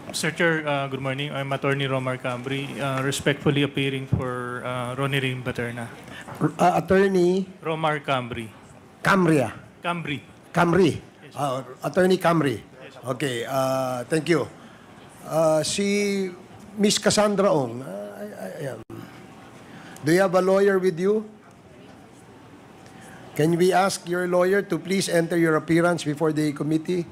Mr. Chair, good morning. I'm Attorney Romar Cambri, respectfully appearing for Ronnie Ring Baterna. Attorney Romar Cambri. Camria. Cambri. Camri. Attorney Camri. Okay, thank you. Si Miss Cassandra Ong. Ayan. Do you have a lawyer with you? Can we ask your lawyer to please enter your appearance before the committee?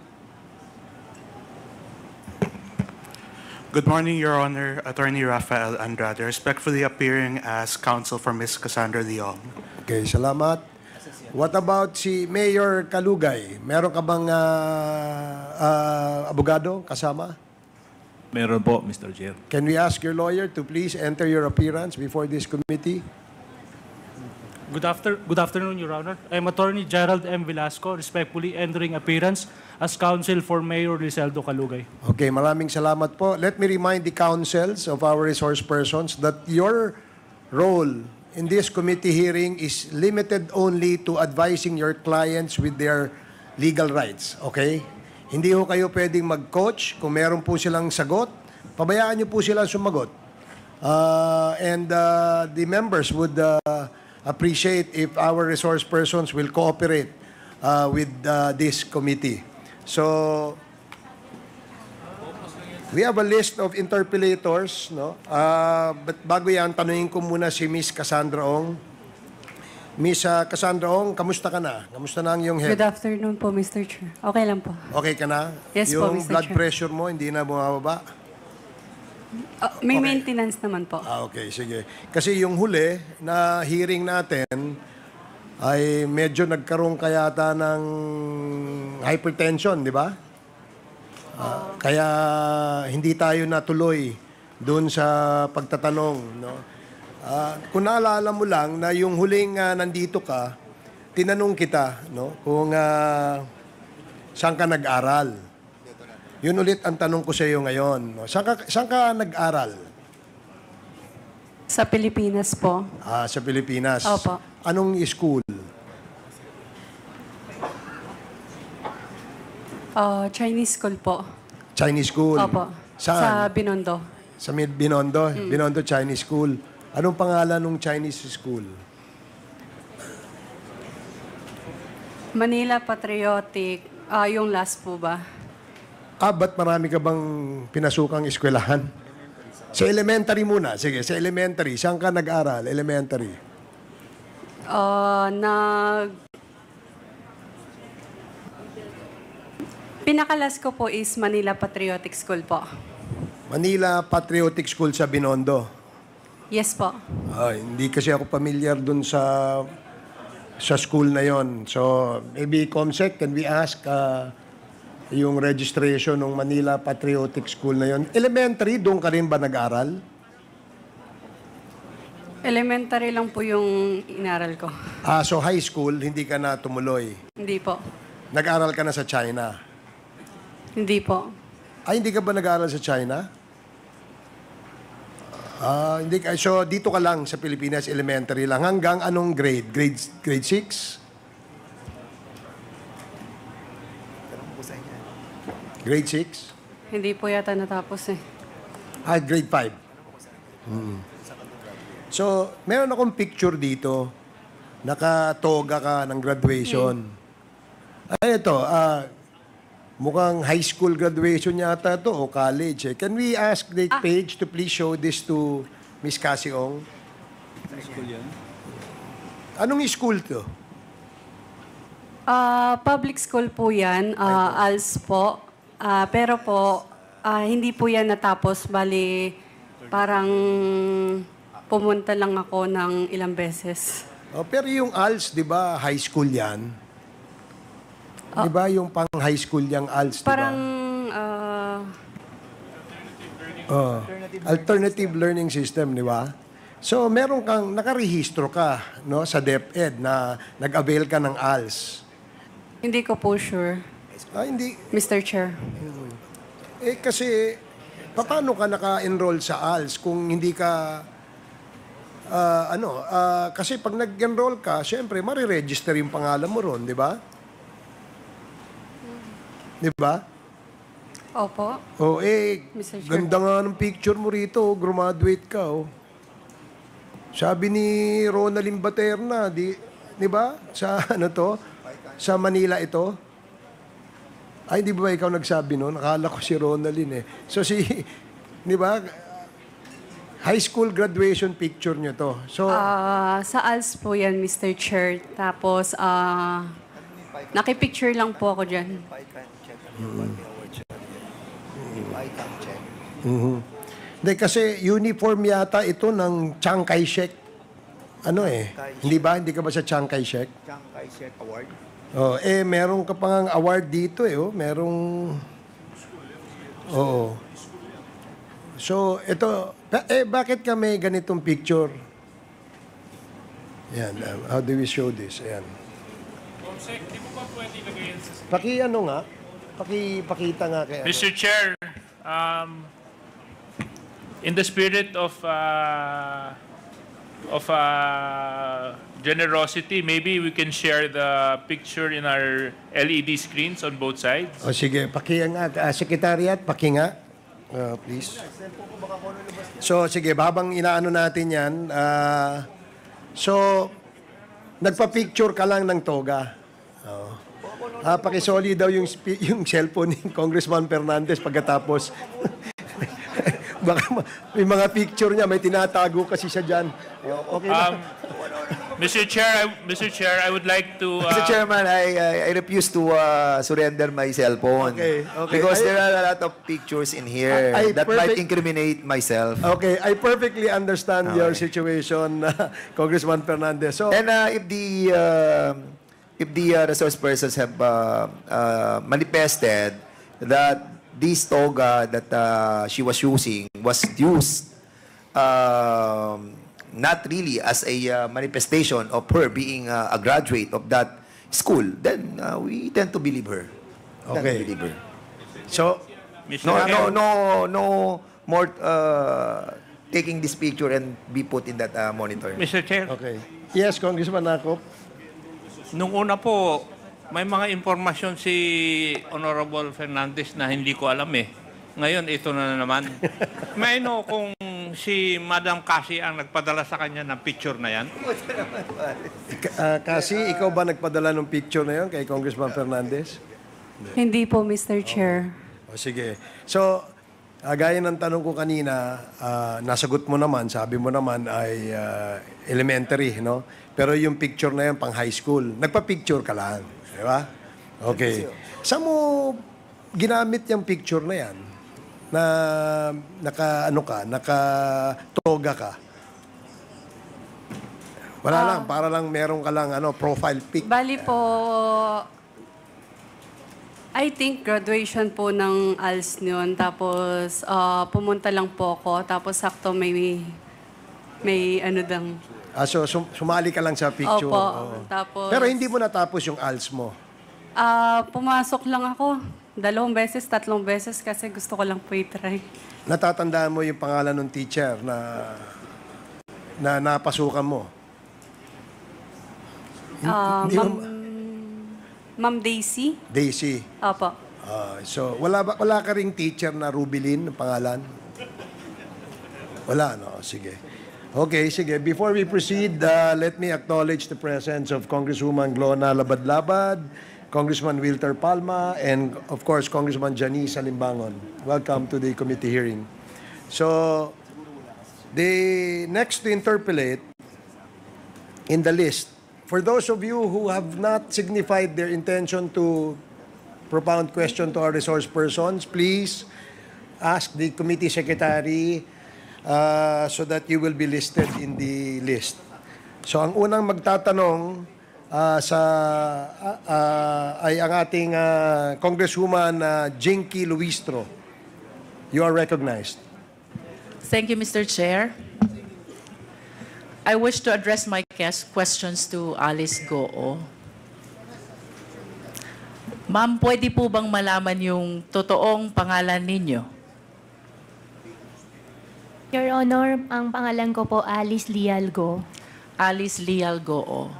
Good morning, Your Honor. Attorney Rafael Andrade, respectfully appearing as counsel for Ms. Cassandra Leong. Okay, salamat. What about si Mayor Kalugay? Meron ka bang abogado kasama? Meron po, Mr. Chair. Can we ask your lawyer to please enter your appearance before this committee? Good afternoon, Your Honor. I'm Attorney Gerald M. Velasco, respectfully entering appearance as counsel for Mayor Rizaldo Calugay. Okay, maraming salamat po. Let me remind the councils of our resource persons that your role in this committee hearing is limited only to advising your clients with their legal rights. Okay? Hindi ho kayo pwedeng mag-coach. Kung meron po silang sagot, pabayaan niyo po silang sumagot. And the members would appreciate if our resource persons will cooperate with this committee. So, we have a list of interpellators, no? But bago yan, tanungin ko muna si Miss Cassandra Ong. Miss Cassandra Ong, kamusta ka na? Kamusta na ang iyong health? Good afternoon po, Mr. Chair. Okay lang po. Okay ka na? Yes po, yung Mr. blood Chair. pressure mo, hindi na bumababa? May Okay. maintenance naman po. Okay, sige. Kasi yung huli na hearing natin ay medyo nagkaroon kayata ng hypertension, di ba? Kaya hindi tayo natuloy doon sa pagtatanong. No? Kung naalala mo lang na yung huling nandito ka, tinanong kita kung saan ka nag-aral. Yun ulit ang tanong ko sa iyo ngayon. No? Saan ka nag-aral? Sa Pilipinas po. Sa Pilipinas. Opo. Anong school? Chinese school po. Chinese school. Opo. Sa Saan? Binondo. Sa Binondo? Binondo Chinese School. Anong pangalan ng Chinese school? Manila Patriotic. Yung last po ba? Ba't marami ka bang pinasukang eskwelahan? Sa elementary muna. Sige, sa elementary. Saan ka nag-aral? Elementary. Pinakalas ko po is Manila Patriotic School po. Manila Patriotic School sa Binondo. Yes po. Hindi kasi ako familiar dun sa school na yon. So, maybe Comsec, can we ask yung registration ng Manila Patriotic School na yon? Elementary, doon ka rin ba nag-aral? Elementary lang po yung inaral ko. So high school, hindi ka na tumuloy. Hindi po. Nag-aral ka na sa China. Hindi po. Hindi ka ba nag-aral sa China? Hindi ka. So dito ka lang sa Pilipinas, elementary lang. Hanggang anong grade? Grade 6? Grade 6? Hindi po yata natapos eh. Grade 5. So, meron akong picture dito. Nakatoga ka ng graduation. Ito, mukhang high school graduation yata to o college. Can we ask the page to please show this to Miss Cassie Ong? School yan? Anong school to? Public school po yan, ALS po. Pero po, hindi po yan natapos. Bali, parang pumunta lang ako ng ilang beses. Pero yung ALS, di ba, high school yan? Di ba yung pang high school yung ALS, di ba? Parang, Alternative Learning System, di ba? So, meron kang, nakarehistro ka sa DepEd na nag-avail ka ng ALS. hindi ko po sure, Hindi. Mr. Chair. Kasi, paano ka naka-enroll sa ALS kung hindi ka, kasi pag nag-enroll ka, syempre, mariregister yung pangalan mo ron, di ba? Di ba? Opo. Oh, Mr. Chair. ganda nga ng picture mo rito. Graduate ka, oh. Sabi ni Ronaldin Baterna, di ba? Sa ano to? Sa Manila ito. Ay, di ba ikaw nagsabi noon? Nakala ko si Ronaldin eh. So di ba? High school graduation picture nyo to. So, Sa ALS po yan, Mr. Chair. Tapos, nakipicture lang po ako dyan. hindi kasi uniform yata ito ng Chiang Kai-shek. Ano eh? Hindi ba? Hindi ka ba sa Chiang Kai-shek? Chiang Kai-shek Award. Oh, meron ka pang award dito eh, oh. Merong Oo. So, ito bakit ka may ganitong picture? Yan, how do we show this? Ayan. Di mo ba pwede ilagay yan sa... Ano nga? Pakita nga kay Mr. Chair, in the spirit of generosity, maybe we can share the picture in our LED screens on both sides. O sige, nga. Secretariat, nga. Please. So, sige, habang inaano natin yan, so, nagpa-picture ka lang ng toga. Oh. Pakisoli daw yung cellphone ni Congressman Fernandez pagkatapos. Baka may mga picture niya, may tinatago kasi siya dyan. Okay na. Mr. Chair, I would like to... Mr. Chairman, I refuse to surrender my cell phone. Okay. Because there are a lot of pictures in here that might incriminate myself. Okay, I perfectly understand your situation, Congressman Fernandez. So, And if the resource persons have manifested that this toga that she was using was used not really as a manifestation of her being a graduate of that school, then we tend to believe her. Okay. So, No more taking this picture and be put in that monitor. Mr. Chair, okay. Yes, Congressman Nakop. nung una po, may mga impormasyon si Honorable Fernandez na hindi ko alam eh. Ngayon, ito na naman. May kung si Madam Cassie ang nagpadala sa kanya ng picture na yan. Kasi ikaw ba nagpadala ng picture na yun kay Congressman Fernandez? Hindi po, Mr. Chair. O sige. So, gaya ng tanong ko kanina, nasagot mo naman, sabi mo naman ay elementary, no? Pero yung picture na yan pang high school, nagpa-picture ka lang. Di ba? Okay. Saan mo ginamit yung picture na yan? Na naka-toga ka? Wala lang, para lang meron ka lang profile pic. Bali po, I think graduation po ng ALS yun. Tapos pumunta lang po ako. Tapos sakto may ano dang. So sumali ka lang sa picture. Opo. Oo. Tapos, Pero hindi mo natapos yung ALS mo. pumasok lang ako. 2 beses, 3 beses kasi gusto ko lang po i-try. Natatandaan mo yung pangalan ng teacher na napasukan mo? Hindi mo- Ma'am Daisy? Daisy. Opo. So, wala ka ring teacher na Rubilin ang pangalan? Wala, no? Sige. Okay, sige. Before we proceed, let me acknowledge the presence of Congresswoman Glona Labad-Labad, Congressman Wilter Palma, and of course, Congressman Janice Salimbangon. Welcome to the committee hearing. So, the next to interpolate in the list, for those of you who have not signified their intention to propound question to our resource persons, please ask the committee secretary so that you will be listed in the list. So ang unang magtatanong ay ang ating Congresswoman Jinky Luistro. You are recognized. Thank you, Mr. Chair. I wish to address my questions to Alice Goo. Ma'am, pwede po bang malaman yung totoong pangalan ninyo? Your Honor, ang pangalan ko po Alice Lialgo. Alice Lial Goo.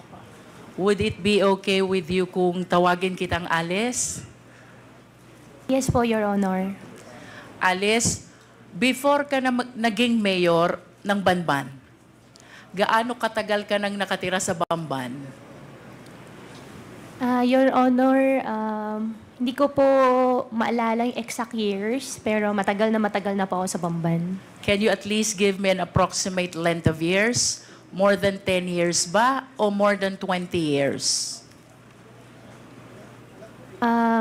Would it be okay with you kung tawagin kitang Alice? Yes po, Your Honor. Alice, before ka na naging mayor ng Banban, gaano katagal ka nang nakatira sa Bamban? Your Honor, hindi ko po maalala yung exact years, pero matagal na po ako sa Bamban. Can you at least give me an approximate length of years? More than 10 years ba o more than 20 years?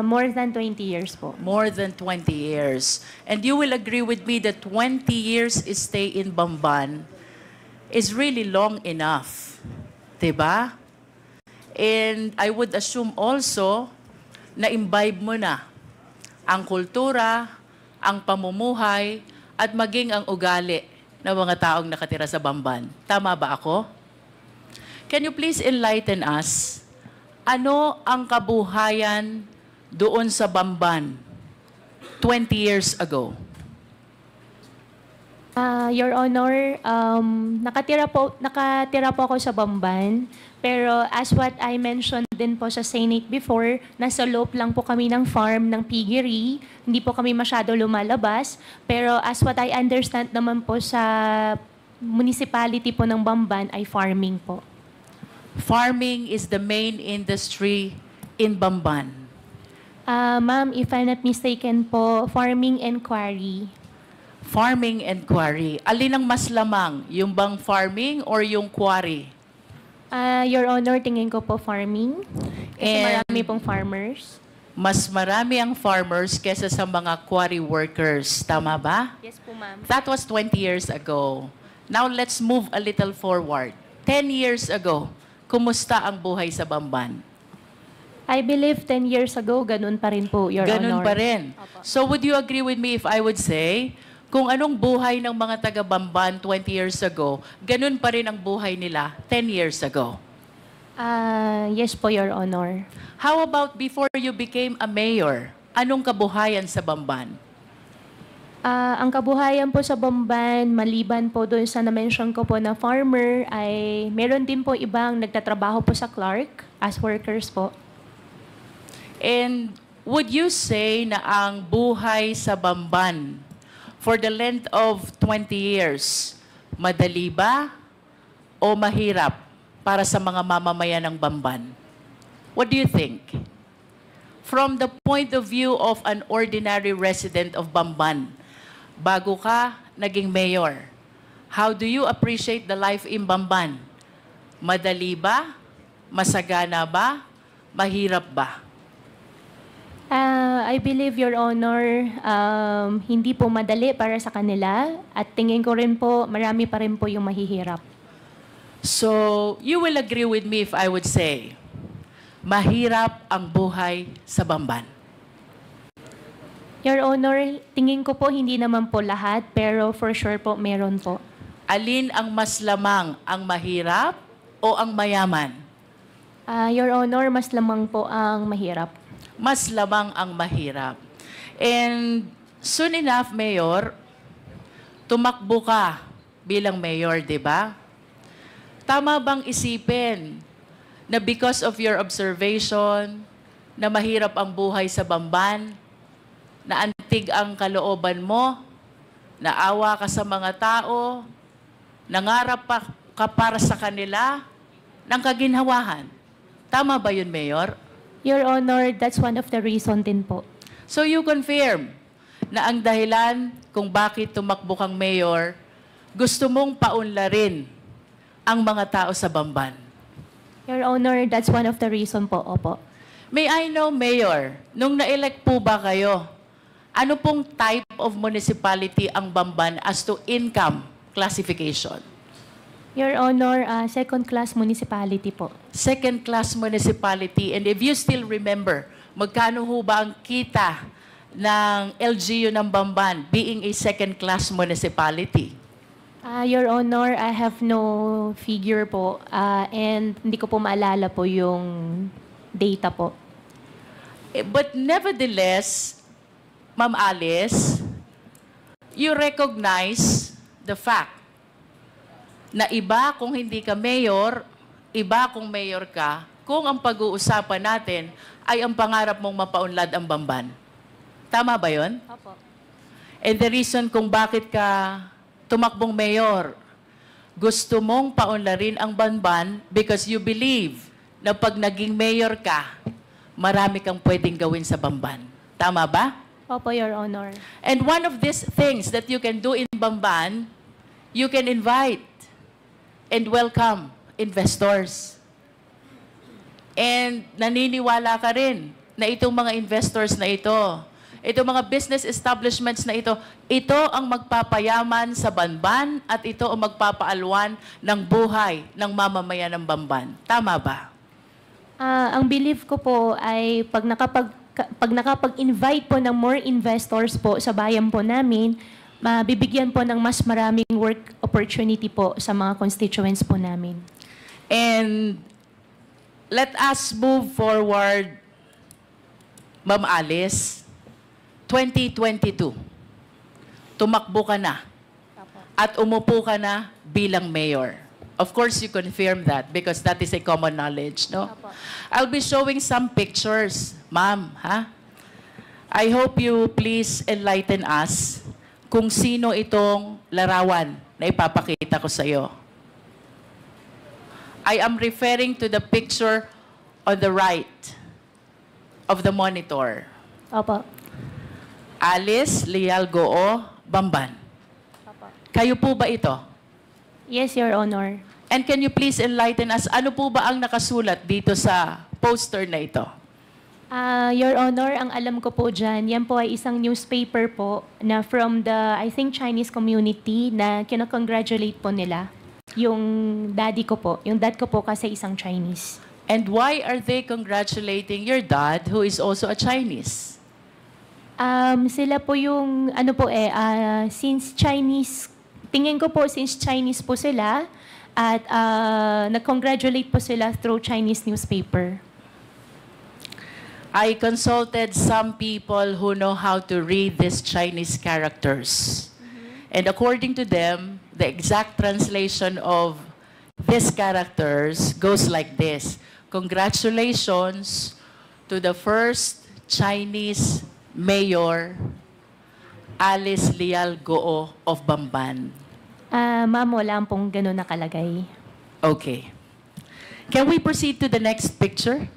More than 20 years po. More than 20 years. And you will agree with me that 20 years stay in Bamban is really long enough. Diba? And I would assume also na imbibe mo na ang kultura, ang pamumuhay, at maging ang ugali ng mga taong nakatira sa Bamban. Tama ba ako? Can you please enlighten us? Ano ang kabuhayan doon sa Bamban 20 years ago? Your Honor, nakatira po ako sa Bamban, pero as what I mentioned din po sa Senate before, nasa loob lang po kami ng farm ng piggery, hindi po kami masyado lumalabas, pero as what I understand naman po sa municipality po ng Bamban ay farming po. Farming is the main industry in Bamban. Ma'am, if I'm not mistaken po, farming and quarry. Farming and quarry. Alin ang mas lamang? Yung bang farming or yung quarry? Your Honor, tingin ko po farming. Kasi And- marami pong farmers. Mas marami ang farmers kesa sa mga quarry workers. Tama ba? Yes po, ma'am. That was 20 years ago. Now let's move a little forward. 10 years ago, kumusta ang buhay sa Bamban? I believe 10 years ago, ganun pa rin po, Your Ganun Honor. pa rin. So would you agree with me if I would say, kung anong buhay ng mga taga-Bamban 20 years ago, ganun pa rin ang buhay nila 10 years ago? Yes po, Your Honor. How about before you became a mayor? Anong kabuhayan sa Bamban? Ang kabuhayan po sa Bamban, maliban po doon sa na-mention ko po na farmer, ay meron din po ibang nagtatrabaho po sa Clark as workers po. And would you say na ang buhay sa Bamban for the length of 20 years, madali ba o mahirap para sa mga mamamayan ng Bamban? What do you think? From the point of view of an ordinary resident of Bamban, bago ka naging mayor, how do you appreciate the life in Bamban? Madali ba? Masagana ba? Mahirap ba? I believe, Your Honor, hindi po madali para sa kanila at tingin ko rin po, marami pa rin po yung mahihirap. So, you will agree with me if I would say, mahirap ang buhay sa Bamban. Your Honor, tingin ko po hindi naman po lahat, pero for sure po meron po. Alin ang mas lamang, ang mahirap o ang mayaman? Your Honor, mas lamang po ang mahirap. Mas lamang ang mahirap. And soon enough, Mayor, tumakbo ka bilang mayor, di ba? Tama bang isipin na because of your observation, na mahirap ang buhay sa Bamban, na antig ang kalooban mo, naawa ka sa mga tao, nangarap ka para sa kanila, ng kaginhawahan. Tama ba yun, Mayor? Your Honor, that's one of the reason din po. So you confirm na ang dahilan kung bakit tumakbo kang mayor, gusto mong paunlarin ang mga tao sa Bamban. Your Honor, that's one of the reason po, opo. May I know, Mayor, nung na-elect po ba kayo, ano pong type of municipality ang Bamban as to income classification? Your Honor, second-class municipality po. Second-class municipality. And if you still remember, magkano ho ba ang kita ng LGU ng Bamban being a second-class municipality? Your Honor, I have no figure po and hindi ko po maalala po yung data po. But nevertheless, Ma'am Alice, you recognize the fact na iba kung hindi ka mayor, iba kung mayor ka, kung ang pag-uusapan natin ay ang pangarap mong mapaunlad ang Bamban. Tama ba yon? Opo. And the reason kung bakit ka tumakbong mayor, gusto mong paunlarin ang Banban because you believe na pag naging mayor ka, marami kang pwedeng gawin sa Bamban. Tama ba? Opo, Your Honor. And one of these things that you can do in Bamban, you can invite and welcome investors. And naniniwala ka rin na itong mga investors na ito, itong mga business establishments na ito ang magpapayaman sa Banban at ito ang magpapaalwan ng buhay ng mamamayan ng Bamban. Tama ba? Ang belief ko po ay pag nakapag-invite po ng more investors po sa bayan po namin, mabibigyan po ng mas maraming work opportunity po sa mga constituents po namin. And let us move forward, Ma'am Alice. 2022, tumakbo ka na at umupo ka na bilang mayor. Of course, you confirm that because that is a common knowledge, no? I'll be showing some pictures, ma'am, ha? I hope you please enlighten us kung sino itong larawan na ipapakita ko sa iyo. I am referring to the picture on the right of the monitor. Opo. Alice Leal Goo, Bamban. Kayo po ba ito? Yes, Your Honor. And can you please enlighten us, ano po ba ang nakasulat dito sa poster na ito? Your Honor, ang alam ko po dyan, yan po ay isang newspaper po na from the, I think, Chinese community na kinakongratulate po nila. Yung daddy ko po. Yung dad ko po kasi isang Chinese. And why are they congratulating your dad who is also a Chinese? Sila po yung, since Chinese, tingin ko po since Chinese po sila, at nag-congratulate po sila through Chinese newspaper. I consulted some people who know how to read these Chinese characters. And according to them, the exact translation of these characters goes like this. Congratulations to the first Chinese Mayor Alice Leal Goo of Bamban. Ma'am, wala pong gano'n nakalagay. Okay. Can we proceed to the next picture?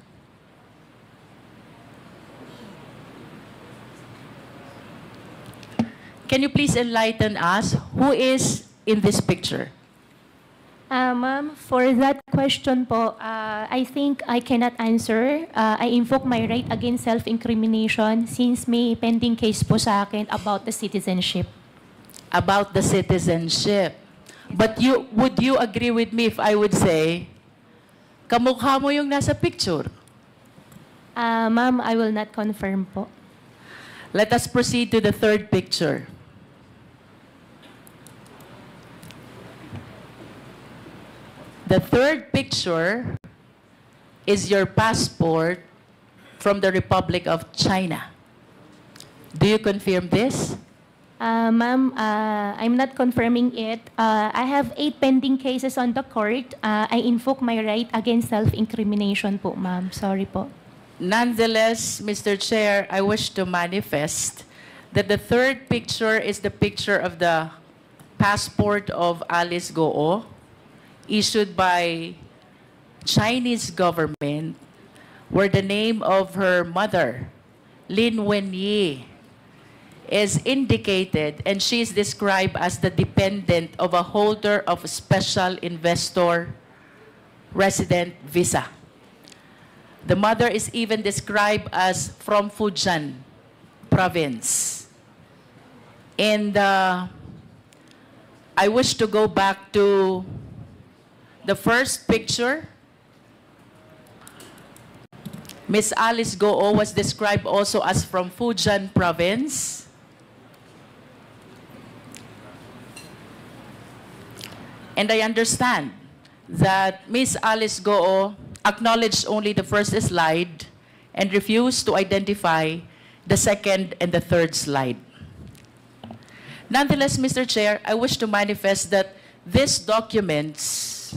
Can you please enlighten us who is in this picture? Ma'am, for that question po, I think I cannot answer. I invoke my right against self-incrimination since may pending case po sa akin about the citizenship. About the citizenship. But would you agree with me if I would say, kamukha mo yung nasa picture? Ma'am, I will not confirm po. Let us proceed to the third picture. The third picture is your passport from the Republic of China. Do you confirm this? Ma'am, I'm not confirming it. I have 8 pending cases on the court. I invoke my right against self-incrimination po, ma'am. Sorry po. Nonetheless, Mr. Chair, I wish to manifest that the third picture is the picture of the passport of Alice Goo, issued by Chinese government, where the name of her mother, Lin Wenyi, is indicated, and she is described as the dependent of a holder of a special investor resident visa. The mother is even described as from Fujian province. And I wish to go back to the first picture. Miss Alice Goo was described also as from Fujian province. And I understand that Miss Alice Goo acknowledged only the first slide and refused to identify the second and the third slide. Nonetheless, Mr. Chair, I wish to manifest that these documents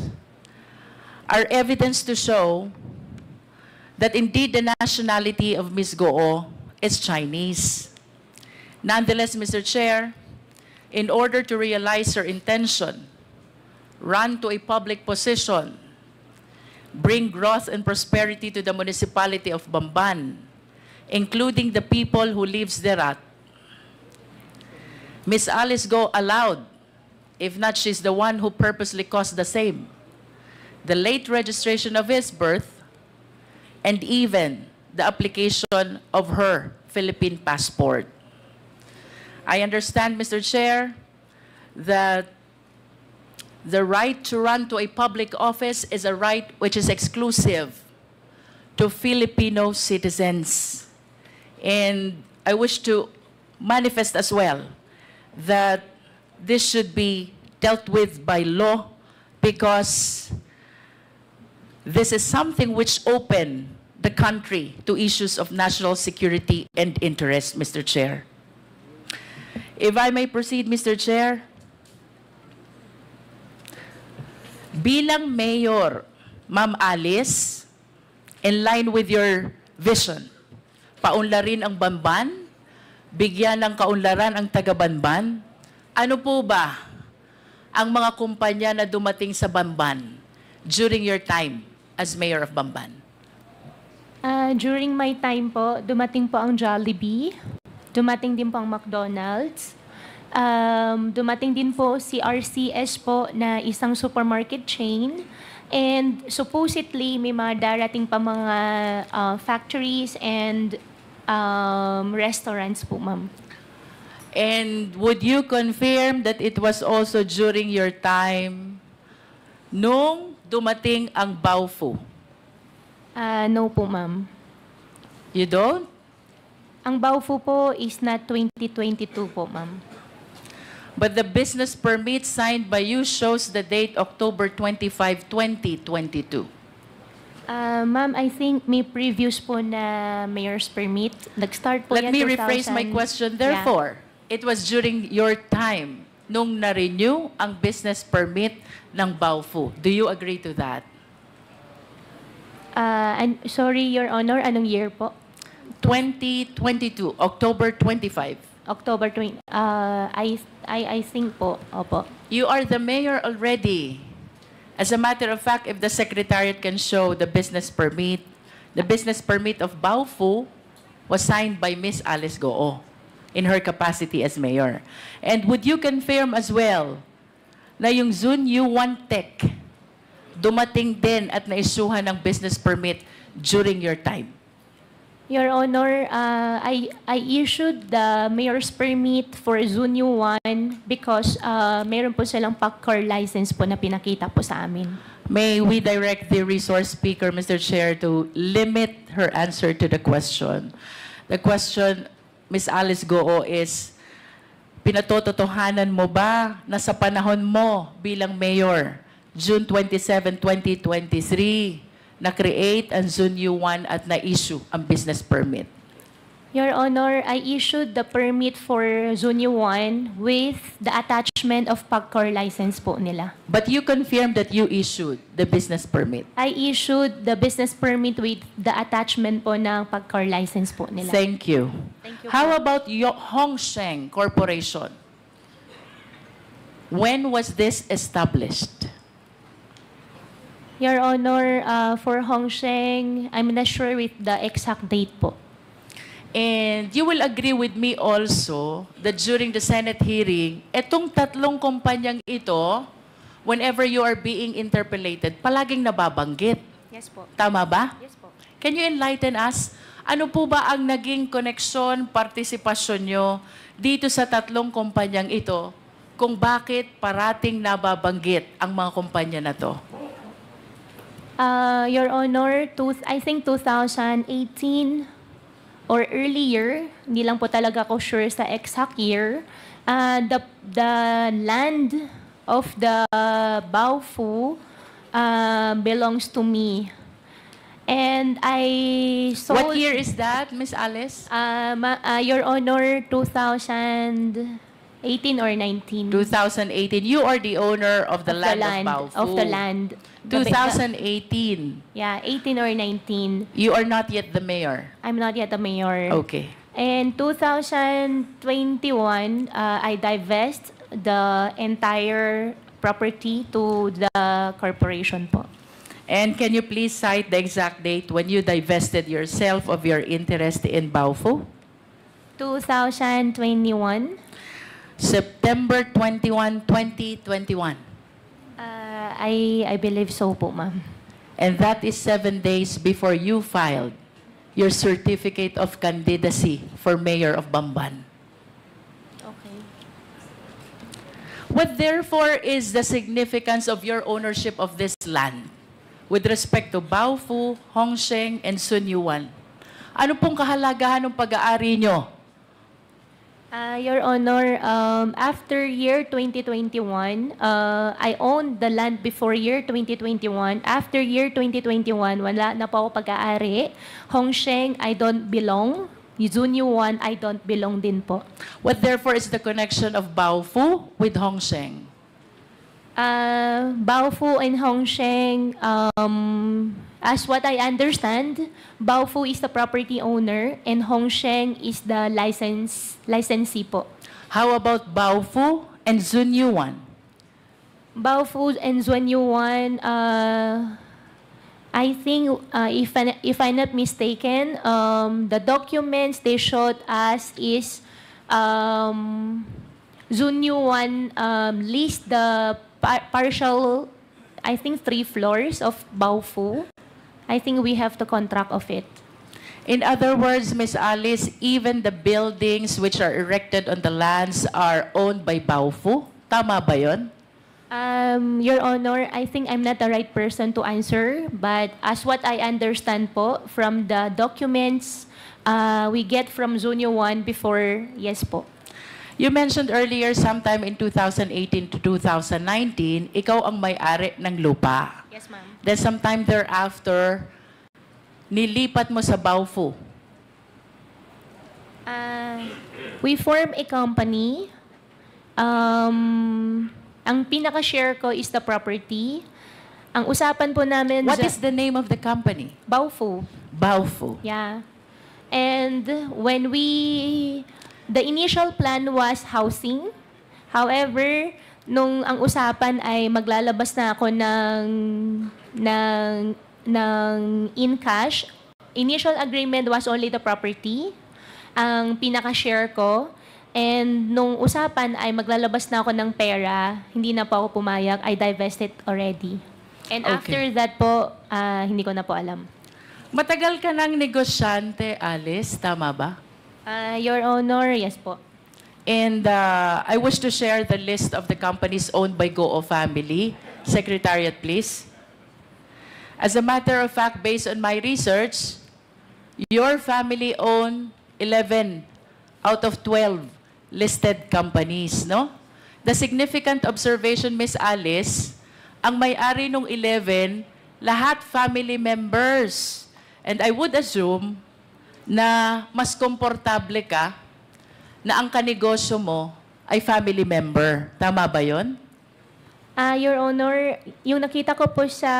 are evidence to show that indeed the nationality of Ms. Goo is Chinese. Nonetheless, Mr. Chair, in order to realize her intention, run to a public position, bring growth and prosperity to the municipality of Bamban, including the people who lives thereat, Ms. Alice Go allowed, if not she's the one who purposely caused the same, the late registration of his birth, and even the application of her Philippine passport. I understand, Mr. Chair, that the right to run to a public office is a right which is exclusive to Filipino citizens. And I wish to manifest as well that this should be dealt with by law, because this is something which open the country to issues of national security and interest, Mr. Chair. If I may proceed, Mr. Chair. Bilang mayor, Ma'am Alice, in line with your vision, paunlarin ang Bamban, bigyan ng kaunlaran ang taga-Bamban. Ano po ba ang mga kumpanya na dumating sa Bamban during your time as mayor of Bamban? During my time po, dumating po ang Jollibee, dumating din po ang McDonald's, dumating din po si RCS po na isang supermarket chain, and supposedly may mga darating pa mga factories and restaurants po, ma'am. And would you confirm that it was also during your time nung dumating ang Baofu? No po, ma'am. You don't? Ang Baofu po is na 2022 po, ma'am. But the business permit signed by you shows the date October 25, 2022. Ma'am, I think may previous po na mayor's permit. Nag-start po Let yan me 2000. rephrase my question. Therefore, it was during your time nung na-renew ang business permit ng Baofu. Do you agree to that? Sorry, Your Honor, anong year po? 2022, October 25. October 20. I think po. Opo. You are the mayor already. As a matter of fact, if the Secretariat can show the business permit of Baofu was signed by Ms. Alice Goo in her capacity as mayor. And would you confirm as well na yung Zunyu One Tech dumating din at naisuhan ng business permit during your time? Your Honor, I issued the mayor's permit for Zunyu 1 because meron po silang PACCAR license po na pinakita po sa amin. May we direct the resource speaker, Mr. Chair, to limit her answer to the question. The question, Ms. Alice Goo, is, pinatototohanan mo ba na sa panahon mo bilang mayor, June 27, 2023, na-create ang Zunyu 1 at na-issue ang business permit? Your Honor, I issued the permit for Zunyu 1 with the attachment of PACCAR license po nila. But you confirmed that you issued the business permit. I issued the business permit with the attachment po ng PACCAR license po nila. Thank you. Thank you How po. about Hongsheng Corporation? When was this established? Your Honor, for Hongsheng, I'm not sure with the exact date po. And you will agree with me also that during the Senate hearing, etong tatlong kumpanyang ito, whenever you are being interpellated, palaging nababanggit. Yes po. Tama ba? Yes po. Can you enlighten us? Ano po ba ang naging koneksyon, partisipasyon nyo dito sa tatlong kumpanyang ito kung bakit parating nababanggit ang mga kumpanya na to? Your Honor, I think 2018 or earlier, hindi lang po talaga ako sure sa exact year, the land of the Baofu belongs to me. And I sold... What year is that, Miss Alice? Your Honor, 2018 or 19. 2018. You are the owner of the land of Baofu. Of the land. 2018. Yeah, 18 or 19. You are not yet the mayor. I'm not yet the mayor. Okay. In 2021, I divest the entire property to the corporation po. And can you please cite the exact date when you divested yourself of your interest in Baofu? 2021, September 21, 2021. I believe so po, ma'am. And that is 7 days before you filed your certificate of candidacy for mayor of Bamban. Okay. What therefore is the significance of your ownership of this land with respect to Baofu, Hongsheng, and Sun Yuan? Ano pong kahalagahan ng pag-aari nyo? Your Honor, after year 2021, I owned the land before year 2021. After year 2021, wala na po ako pag-aari. Hongsheng, I don't belong. Sun Yuan, I don't belong din po. What therefore is the connection of Baofu with Hongsheng? Baofu and Hongsheng, as what I understand, Baofu is the property owner and Hongsheng is the licensee po. How about Baofu and Sun Yuan? Baofu and Sun Yuan, I think, if I'm not mistaken, the documents they showed us is Sun Yuan leased the partial, I think, 3 floors of Baofu. I think we have the contract of it. In other words, Ms. Alice, even the buildings which are erected on the lands are owned by Baofu? Tama ba yun? Your Honor, I think I'm not the right person to answer, but as what I understand po, from the documents we get from Sun Yuan before, yes po. You mentioned earlier, sometime in 2018 to 2019, ikaw ang may-ari ng lupa. Yes, ma'am. Then sometime thereafter, nilipat mo sa Baofu. We form a company. Ang pinaka-share ko is the property. Ang usapan po namin... What is the name of the company? Baofu. Baofu. Yeah. And when the initial plan was housing. However, nung ang usapan ay maglalabas na ako ng in cash, initial agreement was only the property, ang pinaka-share ko. And nung usapan ay maglalabas na ako ng pera, hindi na po ako pumayag, I divested already. And after that po, hindi ko na po alam. Matagal ka ng negosyante, Alice, tama ba? Your Honor, yes po. And I wish to share the list of the companies owned by Go family. Secretariat, please. As a matter of fact, based on my research, your family owned 11 out of 12 listed companies, no? The significant observation, Miss Alice, ang may-ari nung 11, lahat family members. And I would assume na mas komportable ka na ang kanegosyo mo ay family member. Tama ba yon? Your Honor, yung nakita ko po sa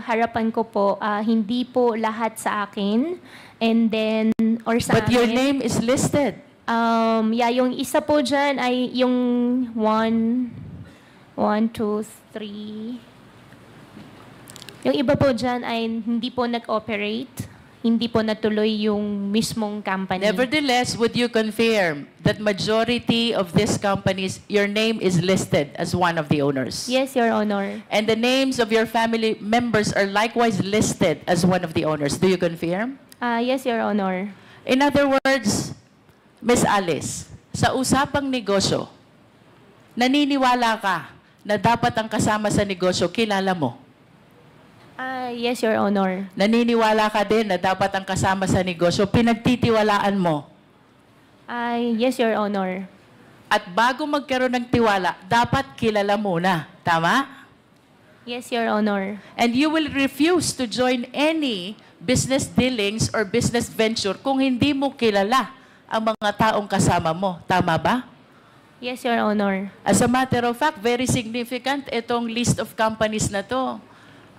harapan ko po, hindi po lahat sa akin. And then, or sa But your amin. name is listed. Yeah, yung isa po dyan ay yung 1, 2, 3. Yung iba po dyan ay hindi po nag-operate. Hindi po natuloy yung mismong company. Nevertheless, would you confirm that majority of these companies, your name is listed as one of the owners? Yes, Your Honor. And the names of your family members are likewise listed as one of the owners. Do you confirm? Yes, Your Honor. In other words, Miss Alice, sa usapang negosyo, naniniwala ka na dapat ang kasama sa negosyo kilala mo? Yes, Your Honor. Naniniwala ka din na dapat ang kasama sa negosyo pinagtitiwalaan mo? Yes, Your Honor. At bago magkaroon ng tiwala, dapat kilala muna. Tama? Yes, Your Honor. And you will refuse to join any business dealings or business venture kung hindi mo kilala ang mga taong kasama mo. Tama ba? Yes, Your Honor. As a matter of fact, very significant itong list of companies na to.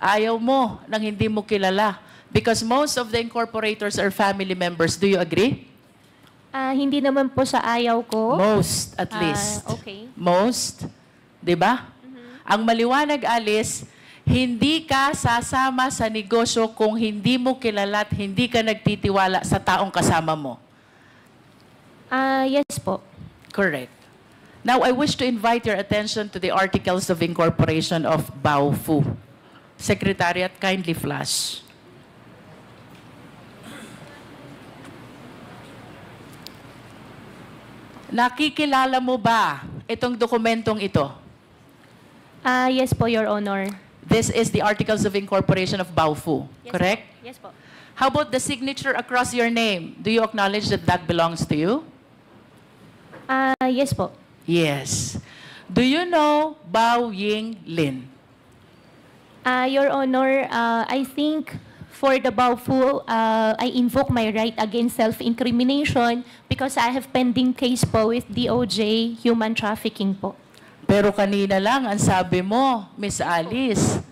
Ayaw mo nang hindi mo kilala. Because most of the incorporators are family members. Do you agree? Hindi naman po sa ayaw ko. Most, at least. Okay. Most, di ba? Ang maliwanag, Alice, hindi ka sasama sa negosyo kung hindi mo kilala at hindi ka nagtitiwala sa taong kasama mo. Yes po. Correct. Now, I wish to invite your attention to the Articles of Incorporation of Baofu. Secretariat, kindly flash. Nakikilala mo ba itong dokumentong ito? Yes po, Your Honor. This is the Articles of Incorporation of Baofu, Yes correct? Po. Yes po. How about the signature across your name? Do you acknowledge that that belongs to you? Yes po. Yes. Do you know Bao Ying Lin? Your Honor, I think for the Baofu, I invoke my right against self-incrimination because I have pending case po with DOJ human trafficking po. Pero kanina lang, ang sabi mo, Miss Alice,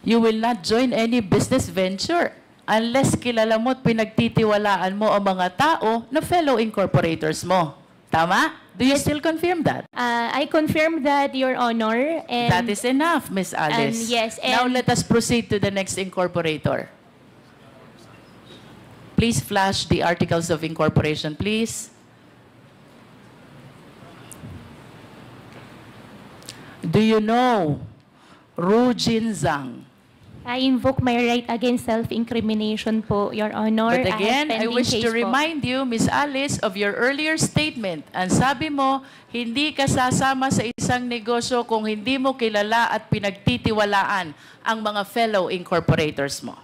you will not join any business venture unless kilala mo at pinagtitiwalaan mo ang mga tao na fellow incorporators mo. Tama? Do you still confirm that? I confirm that, Your Honor. And That is enough, Miss Alice. yes, Now and- let us proceed to the next incorporator. Please flash the Articles of Incorporation, please. Do you know Ru Jin Zhang? I invoke my right against self-incrimination po, Your Honor. But again, have I pending wish case to po. remind you, Miss Alice, of your earlier statement. Ang sabi mo, hindi ka sasama sa isang negosyo kung hindi mo kilala at pinagtitiwalaan ang mga fellow incorporators mo.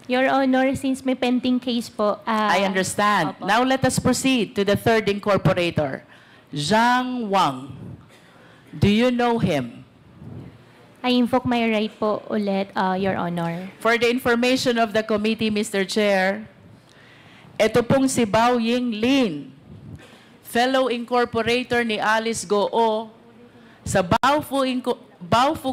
Your Honor, since may pending case po. I understand. Opo. Now let us proceed to the third incorporator, Zhang Wang. Do you know him? I invoke my right po ulit, Your Honor. For the information of the committee, Mr. Chair, ito pong si Bao Ying Lin, fellow incorporator ni Alice Goo, sa Baofu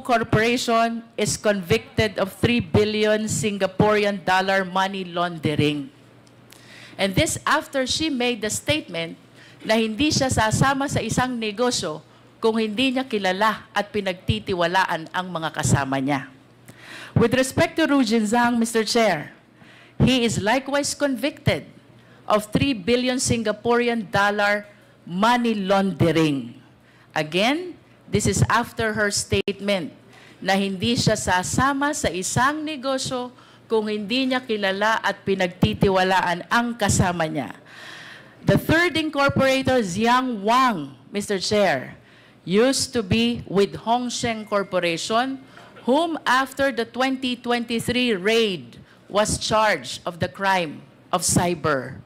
Corporation is convicted of 3 billion Singaporean dollar money laundering. And this after she made the statement na hindi siya sasama sa isang negosyo kung hindi niya kilala at pinagtitiwalaan ang mga kasama niya. With respect to Ru Jin Zhang, Mr. Chair, he is likewise convicted of 3 billion Singaporean dollar money laundering. Again, this is after her statement na hindi siya sasama sa isang negosyo kung hindi niya kilala at pinagtitiwalaan ang kasama niya. The third incorporator, Zhang Wang, Mr. Chair, used to be with Hongsheng Corporation, whom after the 2023 raid was charged of the crime of cyber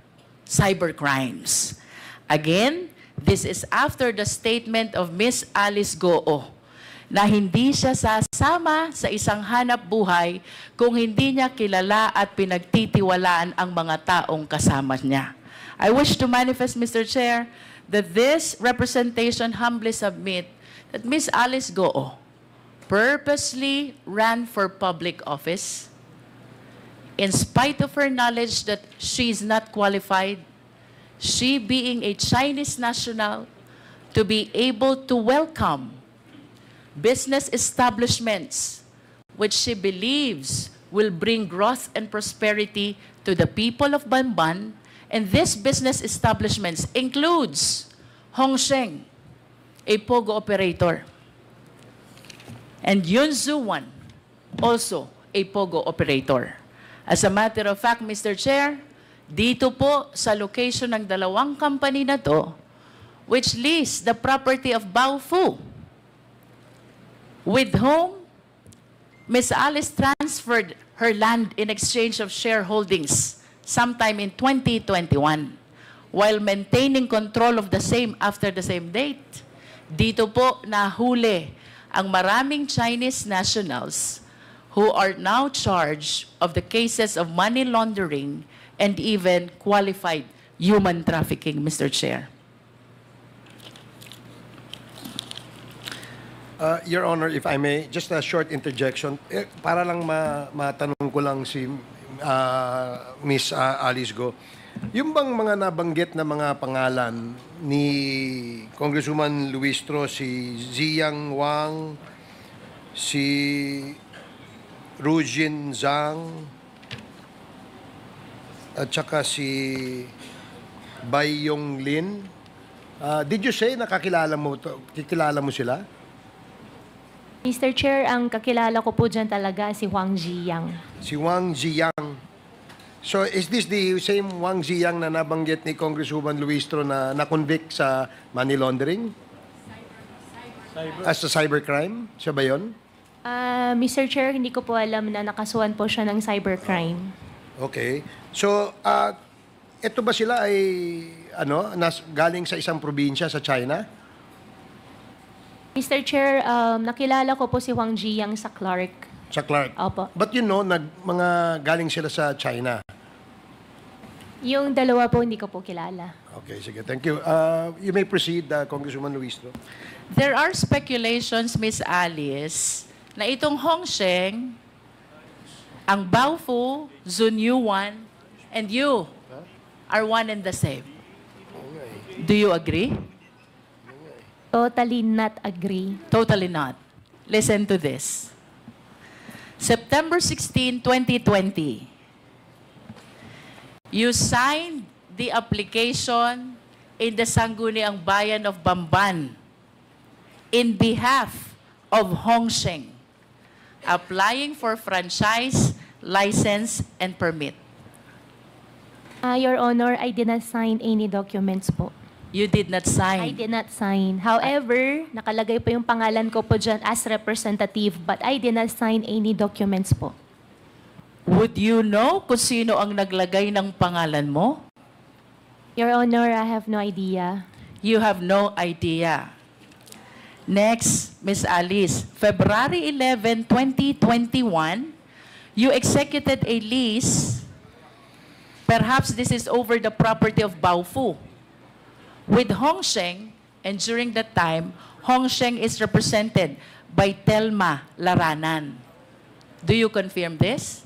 crimes. Again, this is after the statement of Miss Alice Goo na hindi siya sasama sa isang hanap buhay kung hindi niya kilala at pinagtitiwalaan ang mga taong kasama niya. I wish to manifest, Mr. Chair, that this representation humbly submit that Miss Alice Goo purposely ran for public office in spite of her knowledge that she is not qualified, she being a Chinese national, to be able to welcome business establishments which she believes will bring growth and prosperity to the people of Bamban. And this business establishments includes Hongsheng, a POGO operator, and Yun Zuwan, also a POGO operator. As a matter of fact, Mr. Chair, dito po sa location ng dalawang company na to, which lease the property of Baofu, with whom Ms. Alice transferred her land in exchange of shareholdings sometime in 2021, while maintaining control of the same after the same date. Dito po nahuli ang maraming Chinese nationals who are now charged of the cases of money laundering and even qualified human trafficking, Mr. Chair. Your Honor, if I may, just a short interjection. Para lang matanong ko lang si Miss Alice Go. Yung bang mga nabanggit na mga pangalan ni Congresswoman Luistro, si Ziyang Wang, si Rujin Zhang, at saka si Bai Yong Lin, did you say nakakilala mo sila? Mr. Chair, ang kakilala ko po dyan talaga si Wang Ziyang. Si Wang Ziyang. So, is this the same Wang Ziyang na nabanggit ni Congresswoman Luistro na na-convict sa money laundering? As a cybercrime? Siya ba yun? Mr. Chair, hindi ko po alam na nakasuhan po siya ng cybercrime. Okay. So, ito ba sila ay galing sa isang probinsya sa China? Mr. Chair, nakilala ko po si Wang Ziyang sa Clark. Sa Clark? Opo. But you know, mga galing sila sa China. Yung dalawa po, hindi ko po kilala. Okay, sige. Thank you. You may proceed, Congresswoman Luistro. There are speculations, Miss Alice, na itong Hongsheng, ang Baofu, Zun Yuan, and you are one and the same. Do you agree? Totally not agree. Totally not. Listen to this. September 16, 2020, you signed the application in the Sangguniang Bayan of Bamban in behalf of Hongsheng, applying for franchise, license, and permit. Your Honor, I did not sign any documents po. You did not sign. I did not sign. However, nakalagay po yung pangalan ko po dyan as representative, but I did not sign any documents po. Would you know kung sino ang naglagay ng pangalan mo? Your Honor, I have no idea. You have no idea. Next, Miss Alice, February 11, 2021, you executed a lease. Perhaps this is over the property of Baofu with Hongsheng, and during that time, Hongsheng is represented by Telma Laranan. Do you confirm this?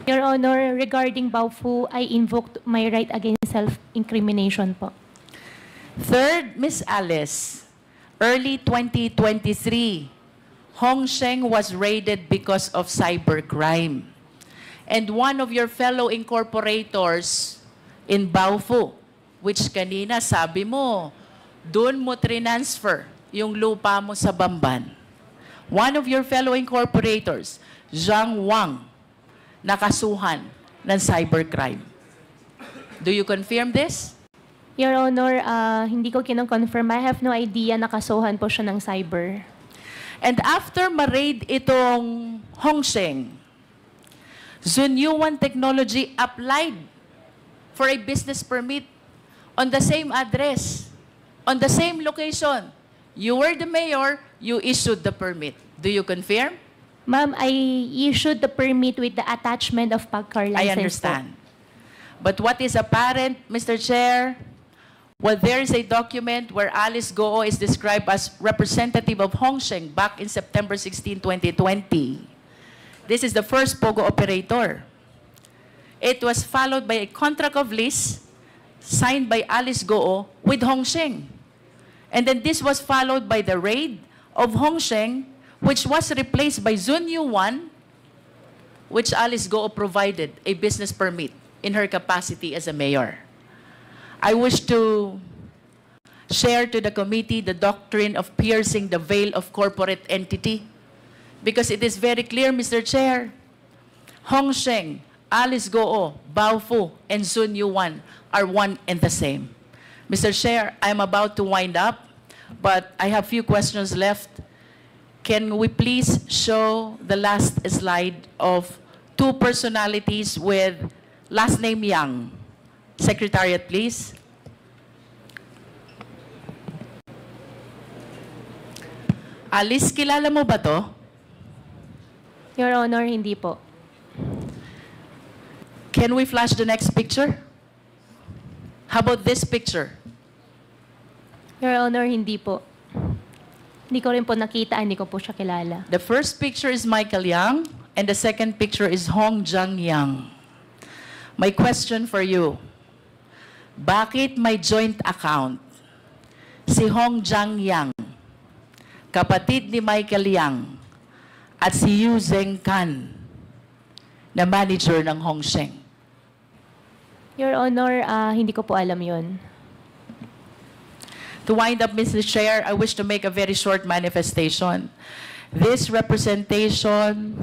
Your Honor, regarding Baofu, I invoked my right against self-incrimination po. Third, Miss Alice, early 2023, Hongsheng was raided because of cybercrime. And one of your fellow incorporators in Baofu, which kanina sabi mo, doon mo transfer yung lupa mo sa Bamban. One of your fellow incorporators, Zhang Wang, nakasuhan ng cybercrime. Do you confirm this? Your Honor, hindi ko kinong-confirm. I have no idea nakasuhan po siya ng cyber. And after ma-raid itong Hongsheng, Zunyuan Technology applied for a business permit on the same address, on the same location. You were the mayor, you issued the permit. Do you confirm? Ma'am, I issued the permit with the attachment of PAGCAR license. I understand. But what is apparent, Mr. Chair, well, there is a document where Alice Goo is described as representative of Hongsheng back in September 16, 2020. This is the first POGO operator. It was followed by a contract of lease signed by Alice Goo with Hongsheng. And then this was followed by the raid of Hongsheng, which was replaced by Zunyu One, which Alice Goo provided a business permit in her capacity as a mayor. I wish to share to the committee the doctrine of piercing the veil of corporate entity, because it is very clear, Mr. Chair, Hongsheng, Alice Goo, Baofu, and Zunyu One are one and the same. Mr. Chair, I'm about to wind up, but I have few questions left. Can we please show the last slide of two personalities with last name Yang? Secretariat, please. Alice, kilala mo ba to? Your Honor, hindi po. Can we flash the next picture? How about this picture? Your Honor, hindi po. Hindi ko rin po nakita, hindi ko po siya kilala. The first picture is Michael Yang, and the second picture is Hong Jiang Yang. My question for you, bakit may joint account si Hong Jiang Yang, kapatid ni Michael Yang, at si Yu Zeng Kan, na manager ng Hong Sheng? Your Honor, hindi ko po alam yun. To wind up, Mr. Chair, I wish to make a very short manifestation. This representation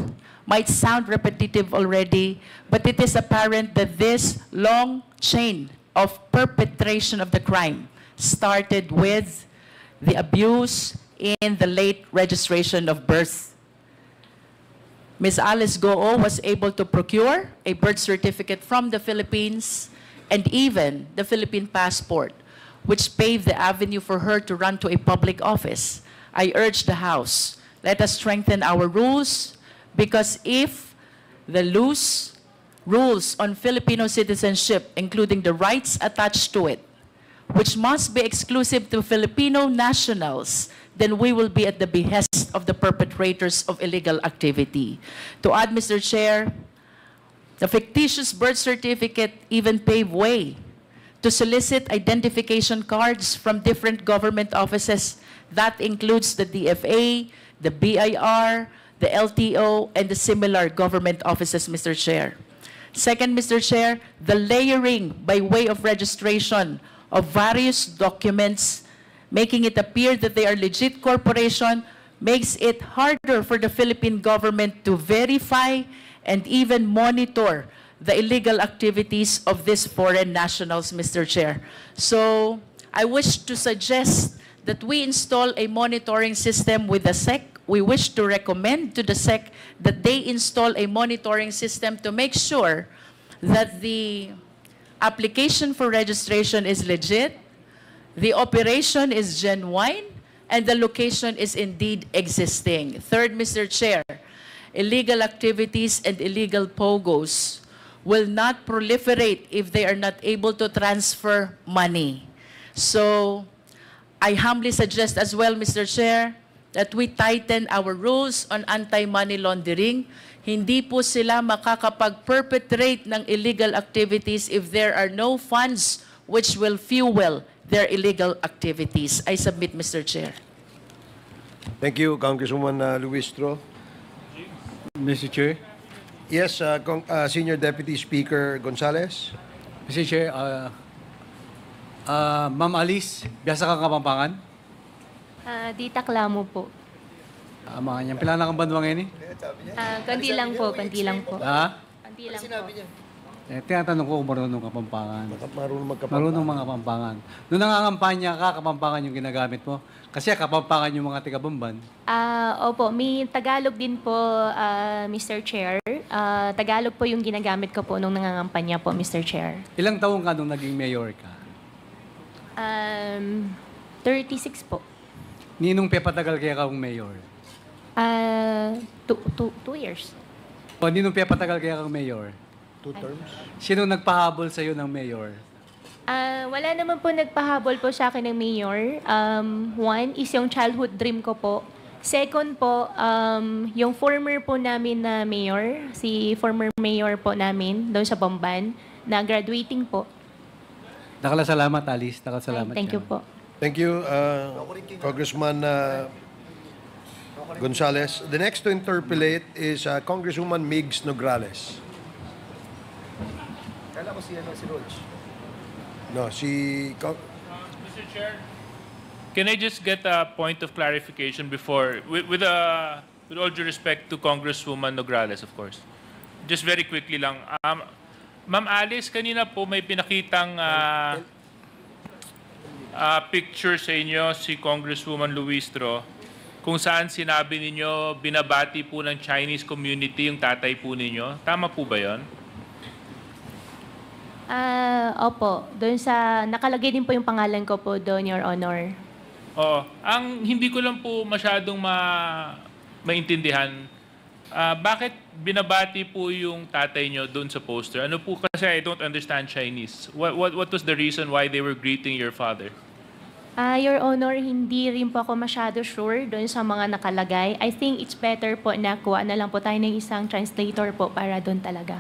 might sound repetitive already, but it is apparent that this long chain of perpetration of the crime started with the abuse in the late registration of birth. Ms. Alice Goo was able to procure a birth certificate from the Philippines and even the Philippine passport, which paved the avenue for her to run to a public office. I urge the House, let us strengthen our rules, because if the loose rules on Filipino citizenship, including the rights attached to it, which must be exclusive to Filipino nationals, then we will be at the behest of the perpetrators of illegal activity. To add, Mr. Chair, the fictitious birth certificate even paved way to solicit identification cards from different government offices. That includes the DFA, the BIR, the LTO, and the similar government offices, Mr. Chair. Second, Mr. Chair, the layering by way of registration of various documents, making it appear that they are legit corporation, makes it harder for the Philippine government to verify and even monitor the illegal activities of these foreign nationals, Mr. Chair. So I wish to suggest that we install a monitoring system with the SEC. We wish to recommend to the SEC that they install a monitoring system to make sure that the application for registration is legit, the operation is genuine, and the location is indeed existing. Third, Mr. Chair, illegal activities and illegal POGOs will not proliferate if they are not able to transfer money. So I humbly suggest as well, Mr. Chair, that we tighten our rules on anti-money laundering. Hindi po sila makakapag-perpetrate ng illegal activities if there are no funds which will fuel their illegal activities. I submit, Mr. Chair. Thank you, Congresswoman Luistro. Mr. Chair. Yes, Senior Deputy Speaker Gonzales. Mr. Chair, Ma'am Alice, biasa ka Kapampangan? Di Taklamo po. Mga niyan. Pila na kang banwa ngayon eh? Konti lang po, konti lang po. Ha? Konti lang po. Tinatanong ko kung marunong Kapampangan. Marunong magkapampangan. Marunong mga Kapampangan. Noong nangangampanya ka, Kapampangan yung ginagamit mo. Kasi Kapampangan yung mga taga-Bamban. Opo, may Tagalog din po, Mr. Chair. Tagalog po yung ginagamit ko po nung nangangampanya po, Mr. Chair. Ilang taong ka nung naging mayor ka? 36 po. Ninong pepatagal kaya kang mayor? 2 years. O ninong pepatagal kaya kang mayor? 2 terms? Sino nagpahabol sa'yo ng mayor? Wala naman po nagpahabol po sa akin ng mayor. One is yung childhood dream ko po. Second po, yung former po namin na mayor, si former mayor po namin doon sa Bamban, na graduating po. Salamat, Alice. Salamat. Thank you po. Thank you, Congressman Gonzales. The next to interpolate is Congresswoman Migs Nograles. Kala ko si Rog. No, Mr. Chair, can I just get a point of clarification before, with all due respect to Congresswoman Nograles, of course. Just very quickly lang. Ma'am Alice, kanina po may pinakitang picture sa inyo si Congresswoman Luistro kung saan sinabi ninyo binabati po ng Chinese community yung tatay po ninyo. Tama po ba yon? Opo. Doon sa, nakalagay din po yung pangalan ko po doon, Your Honor. Oo. Ang hindi ko lang po masyadong maintindihan, bakit binabati po yung tatay nyo doon sa poster? Ano po kasi I don't understand Chinese. What was the reason why they were greeting your father? Your Honor, hindi rin po ako masyado sure doon sa mga nakalagay. I think it's better po na kuha na lang po tayo ng isang translator po para doon talaga.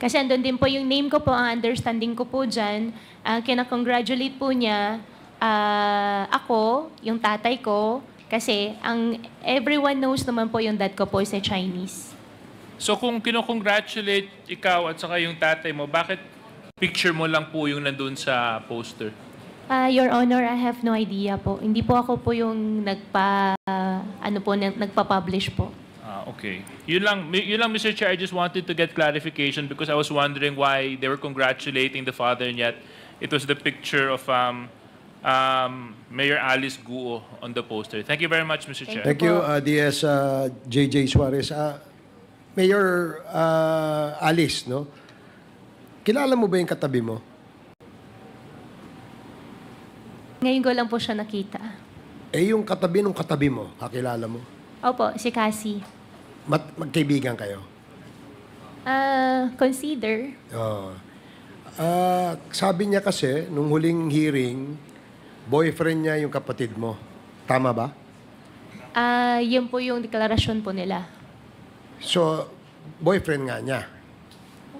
Kasi andun din po yung name ko po, ang understanding ko po dyan. Kina-congratulate po niya ako, yung tatay ko, kasi everyone knows naman po yung dad ko po is a Chinese. So kung kinocongratulate ikaw at saka yung tatay mo, bakit picture mo lang po yung nandun sa poster? Your Honor, I have no idea po. Hindi po ako po yung nagpa-publish po. Okay. Yun lang, Mr. Chair, I just wanted to get clarification because I was wondering why they were congratulating the father and yet it was the picture of Mayor Alice Guo on the poster. Thank you very much, Mr. Chair. Thank you, DS JJ Suarez. Mayor Alice, no? Kilala mo ba yung katabi mo? Ngayon ko lang po siya nakita. Yung katabi nung katabi mo, kakilala mo? Opo, si Cassie. Magkaibigan kayo? Consider. Sabi niya kasi, nung huling hearing, boyfriend niya yung kapatid mo. Tama ba? Yun po yung deklarasyon po nila. So, boyfriend nga niya.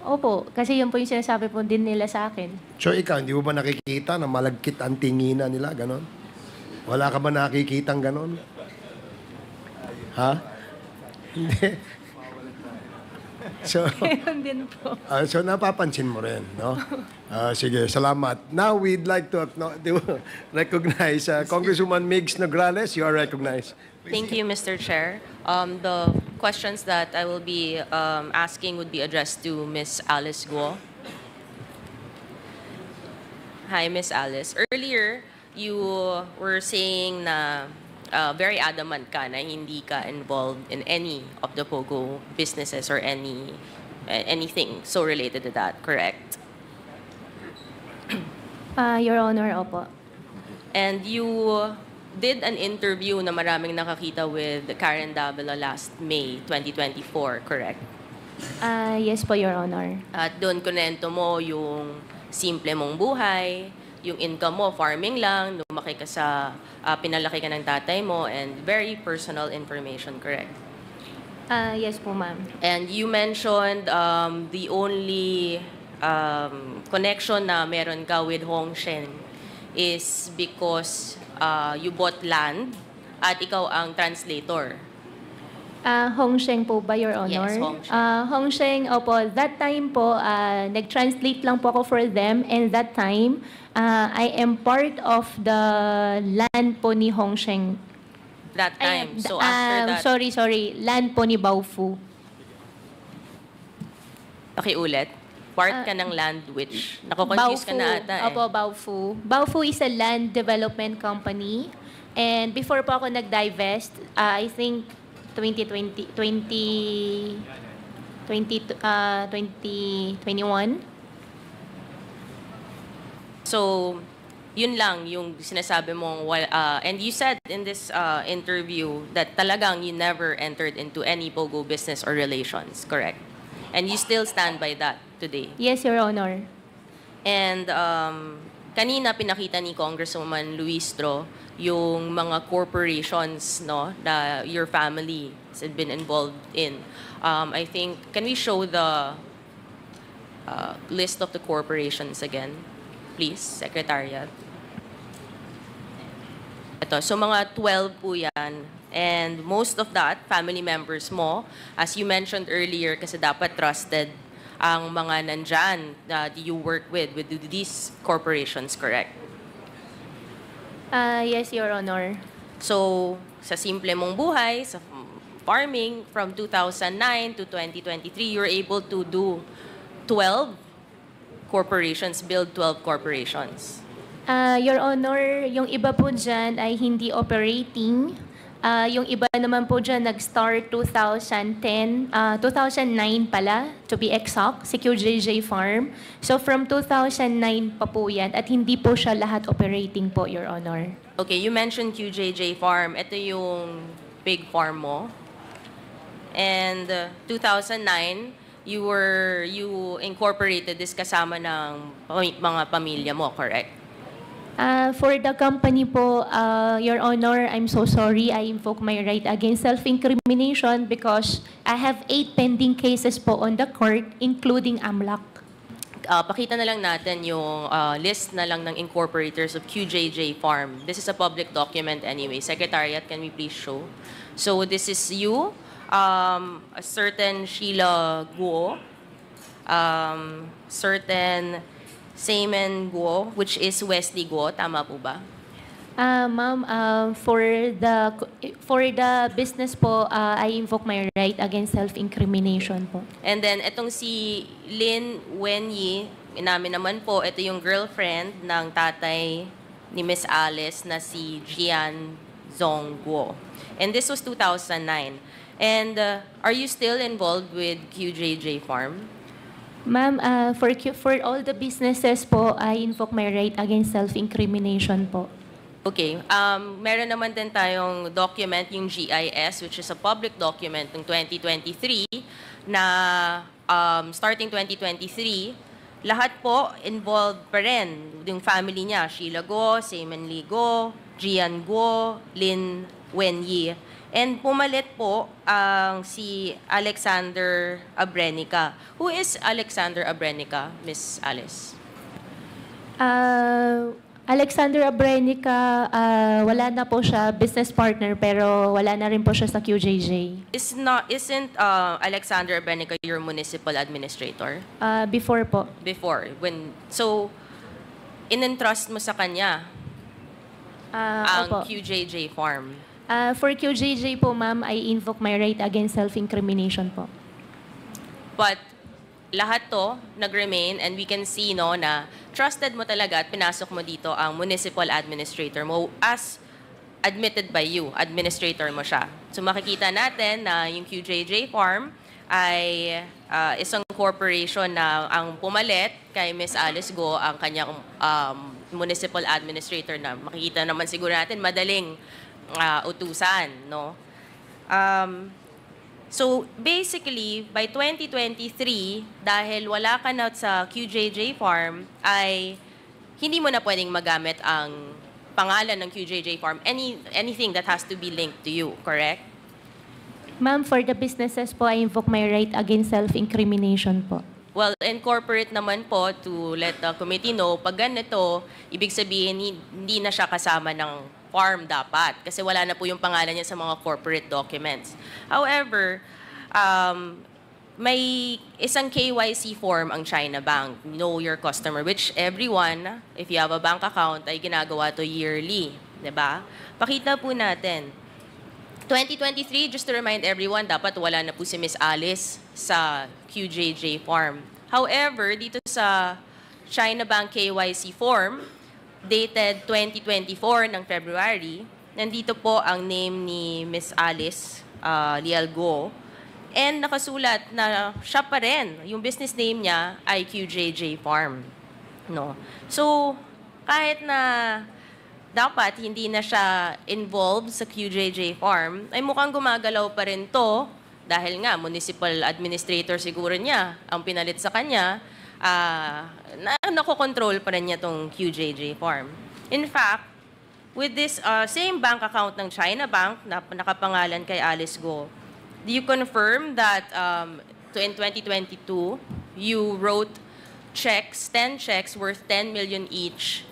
Opo, kasi yun po yung sinasabi po din nila sa akin. So, ikaw, hindi mo ba nakikita na malagkit ang tinginan nila, ganon? Wala ka ba nakikitang ganon? Ha? Hindi. So, Yun din po. so napapansin mo rin, no? Sige, salamat. Now, we'd like to recognize Congresswoman Migs Nograles. You are recognized. Thank you, Mr. Chair. The questions that I will be asking would be addressed to Ms. Alice Guo. Hi, Ms. Alice. Earlier, you were saying na very adamant ka na hindi ka involved in any of the POGO businesses or anything so related to that, correct? Your Honor, opo. And you did an interview na maraming nakakita with Karen Davila last May 2024, correct? Yes po, Your Honor. At doon kunento mo yung simple mong buhay, yung income mo, farming lang, lumaki ka sa, pinalaki ka ng tatay mo, and very personal information, correct? Yes po, ma'am. And you mentioned the only connection na meron ka with Hong Sheng is because you bought land at ikaw ang translator. Hong Sheng po ba, Your Honor? Yes, Hong Sheng. Hong Sheng, opo. That time po, nag-translate lang po ako for them. And that time, I am part of the land po ni Hong Sheng. That time. So after that... Sorry. Land po ni Baofu. Okay, ulit. Part ka ng land which... Nako-confuse ka na ata eh. Opo, Baofu. Baofu is a land development company. And before po ako nag-divest, I think 2021. So, yun lang yung sinasabi mong, and you said in this interview that talagang you never entered into any POGO business or relations, correct? And you still stand by that today? Yes, Your Honor. And kanina pinakita ni Congresswoman Luistro yung mga corporations no that your family has been involved in. I think, can we show the list of the corporations again, please, Secretariat? Ito, so mga 12 po yan. And most of that, family members mo, as you mentioned earlier, kasi dapat trusted ang mga nandyan that you work with these corporations, correct? Yes, Your Honor. So, sa simple mong buhay, sa farming, from 2009 to 2023, you were able to do 12 corporations, build 12 corporations. Your Honor, yung iba po dyan ay hindi operating. Yung iba naman po dyan nag-start 2010, 2009 pala, to be exact, si QJJ Farm. So from 2009 pa po yan at hindi po siya lahat operating po, Your Honor. Okay, you mentioned QJJ Farm. Ito yung pig farm mo. And 2009, you incorporated this kasama ng mga pamilya mo, correct? For the company po, Your Honor, I'm so sorry. I invoke my right against self-incrimination because I have 8 pending cases po on the court, including AMLAC. Pakita na lang natin yung list na lang ng incorporators of QJJ Farm. This is a public document anyway. Secretariat, can we please show? So this is you, a certain Sheila Guo, certain Seaman Guo, which is Wesley Guo. Tama po ba? Ma'am, for the business po, I invoke my right against self-incrimination po. And then, itong si Lin Wenyi, inamin naman po, ito yung girlfriend ng tatay ni Miss Alice na si Jian Zong Guo. And this was 2009. And are you still involved with QJJ Farm? Ma'am, for all the businesses po, I invoke my right against self-incrimination po. Okay. Meron naman din tayong document, yung GIS, which is a public document ng 2023 na starting 2023, lahat po involved pa rin. Yung family niya, Sheila Guo, Seaman Lee Guo, Jian Guo, Lin Wenyi. And pumalit po ang si Alexander Abrenica. Who is Alexander Abrenica, Miss Alice? Alexander Abrenica, wala na po siya, business partner, pero wala na rin po siya sa QJJ. Isn't Alexander Abrenica your municipal administrator? Before po. Before. So, in-entrust mo sa kanya ang Opo. QJJ Farm. For QJJ po, ma'am, I invoke my right against self-incrimination po. But lahat to nag-remain and we can see no na trusted mo talaga at pinasok mo dito ang municipal administrator mo as admitted by you, administrator mo siya. So makikita natin na yung QJJ Farm ay isang corporation na ang pumalit kay Miss Alice Guo ang kanyang municipal administrator na makikita naman siguro natin madaling utusan, no? So basically, by 2023, dahil wala ka na sa QJJ Farm, ay hindi mo na pwedeng magamit ang pangalan ng QJJ Farm, anything that has to be linked to you, correct? Ma'am, for the businesses po, I invoke my right against self-incrimination po. Well, incorporate naman po to let the committee know, pag ganito, ibig sabihin hindi na siya kasama ng farm dapat kasi wala na po yung pangalan niya sa mga corporate documents. However, may isang KYC form ang China Bank, Know Your Customer, which everyone, if you have a bank account, ay ginagawa to yearly. Diba? Pakita po natin. 2023, just to remind everyone, dapat wala na po si Miss Alice sa QJJ Farm. However, dito sa China Bank KYC form, dated 2024 ng February, nandito po ang name ni Miss Alice Lial Guo. And nakasulat na siya pa rin, yung business name niya ay QJJ Farm. No? So, kahit na dapat hindi na siya involved sa QJJ Farm, ay mukhang gumagalaw pa rin to dahil nga municipal administrator siguro niya ang pinalit sa kanya, nakokontrol pa rin niya tong QJJ Farm. In fact, with this same bank account ng China Bank na nakapangalan kay Alice Guo, do you confirm that in 2022, you wrote checks, 10 checks worth 10 million each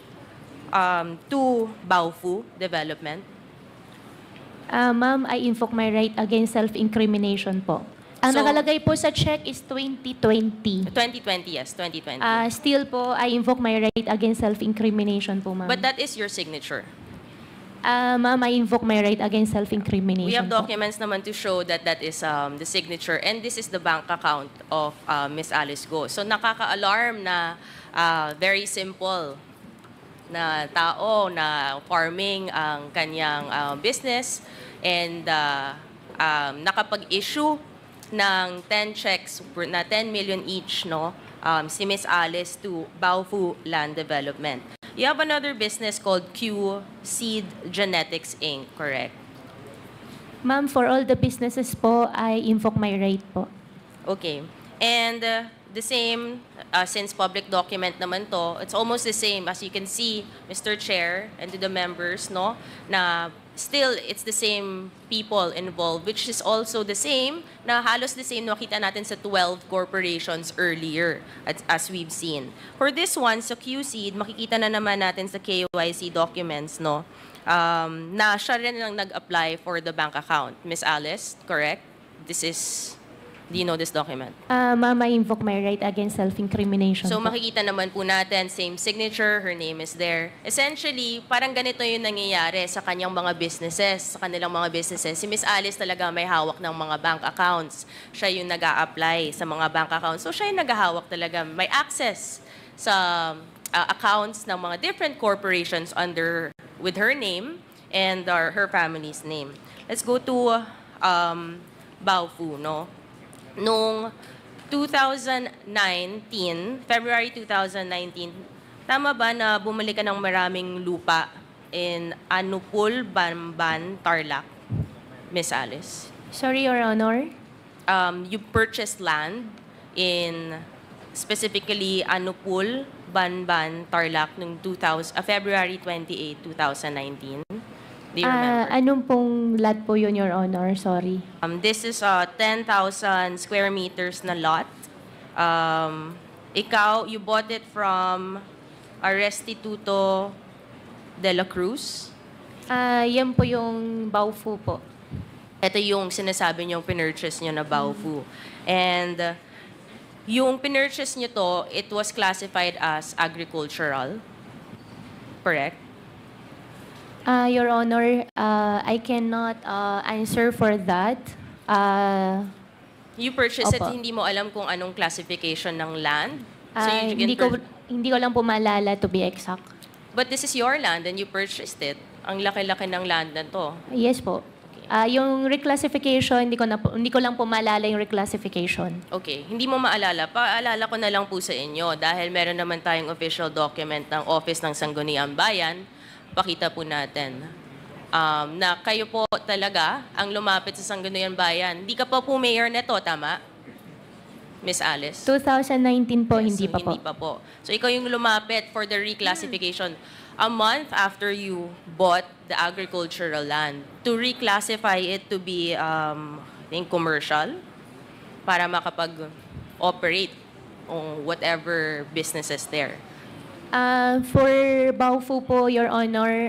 to Baofu Development? Ma'am, I invoke my right against self-incrimination po. Ang nakalagay po sa check is 2020. 2020, yes, 2020. Still po, I invoke my right against self-incrimination po, ma'am. But that is your signature. Ma'am, I invoke my right against self-incrimination We have po. documents naman to show that that is the signature and this is the bank account of Miss Alice Guo. So nakaka-alarm na very simple na tao na farming ang kanyang business and nakapag-issue ng 10 checks na 10 million each, no? Si Miss Alice to Baofu Land Development. You have another business called Q Seed Genetics Inc., correct? Ma'am, for all the businesses po, I invoke my right po. Okay. And the same, since public document naman to, it's almost the same. As you can see, Mr. Chair, and to the members, no, na still, it's the same people involved, which is also the same, na halos the same nakita natin sa 12 corporations earlier, as we've seen. For this one, sa QC, makikita na naman natin sa KYC documents, no, na siya rin lang nag-apply for the bank account. Ms. Alice, correct? This is, do you know this document? Ma'am, I invoke my right against self-incrimination So po. makikita naman po natin, same signature, her name is there. Essentially, parang ganito yung nangyayari sa kanyang mga businesses, sa kanilang mga businesses. Si Ms. Alice talaga may hawak ng mga bank accounts. Siya yung nag-a-apply sa mga bank accounts. So siya yung nag-hawak talaga. May access sa accounts ng mga different corporations with her name and her family's name. Let's go to Baofu, no? Noong 2019, February 2019, tama ba na bumili ka ng maraming lupa in Anupul, Bamban, Tarlac, Miss Alice? Sorry, Your Honor. You purchased land in specifically Anupul, Banban, Tarlac noong February 28, 2019. Do you remember? Anong pong lot po yun, Your Honor? Sorry. This is a 10,000 square meters na lot. Ikaw, you bought it from Restituto de la Cruz. Yan po yung Baofu po. Ito yung sinasabi niyong pinurchase niyo na Baofu. And yung pinurchase niyo to, it was classified as agricultural. Correct? Your Honor, I cannot answer for that. You purchased it, Opo. hindi mo alam kung anong classification ng land? So you can Hindi ko lang po maalala to be exact. But this is your land and you purchased it. Ang laki-laki ng land na to. Yes po. Yung reclassification, hindi ko lang po maalala yung reclassification. Okay, hindi mo maalala. Paalala ko na lang po sa inyo dahil meron naman tayong official document ng Office ng Sangguniang Bayan. Pakita po natin na kayo po talaga ang lumapit sa Sangguniang Bayan. Hindi ka pa po mayor neto, tama? Miss Alice? 2019 po, hindi pa po. Hindi pa po. So ikaw yung lumapit for the reclassification a month after you bought the agricultural land to reclassify it to be commercial para makapag-operate on whatever businesses there. For Baofu po, Your Honor,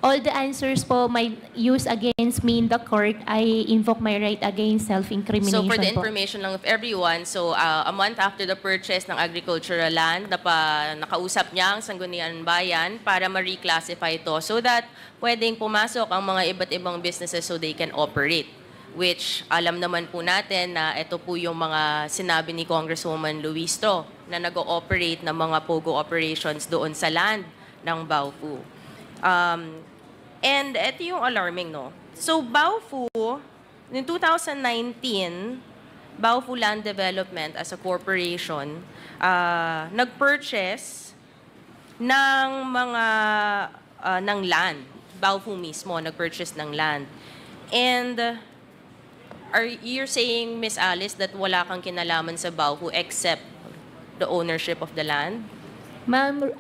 all the answers po may use against me in the court, I invoke my right against self-incrimination So for the po. information lang of everyone, so a month after the purchase ng agricultural land, nakausap niya ang Sangguniang Bayan para ma-reclassify ito so that pwedeng pumasok ang mga iba't ibang businesses so they can operate. Which alam naman po natin na ito po yung mga sinabi ni Congresswoman Luistro na nag-ooperate ng mga POGO operations doon sa land ng Baofu. And ito yung alarming, no? So Baofu, in 2019, Baofu Land Development as a corporation, nag-purchase ng mga ng land. Baofu mismo nag-purchase ng land. And you're saying, Miss Alice, that wala kang kinalaman sa Baofu except the ownership of the land? Ma'am,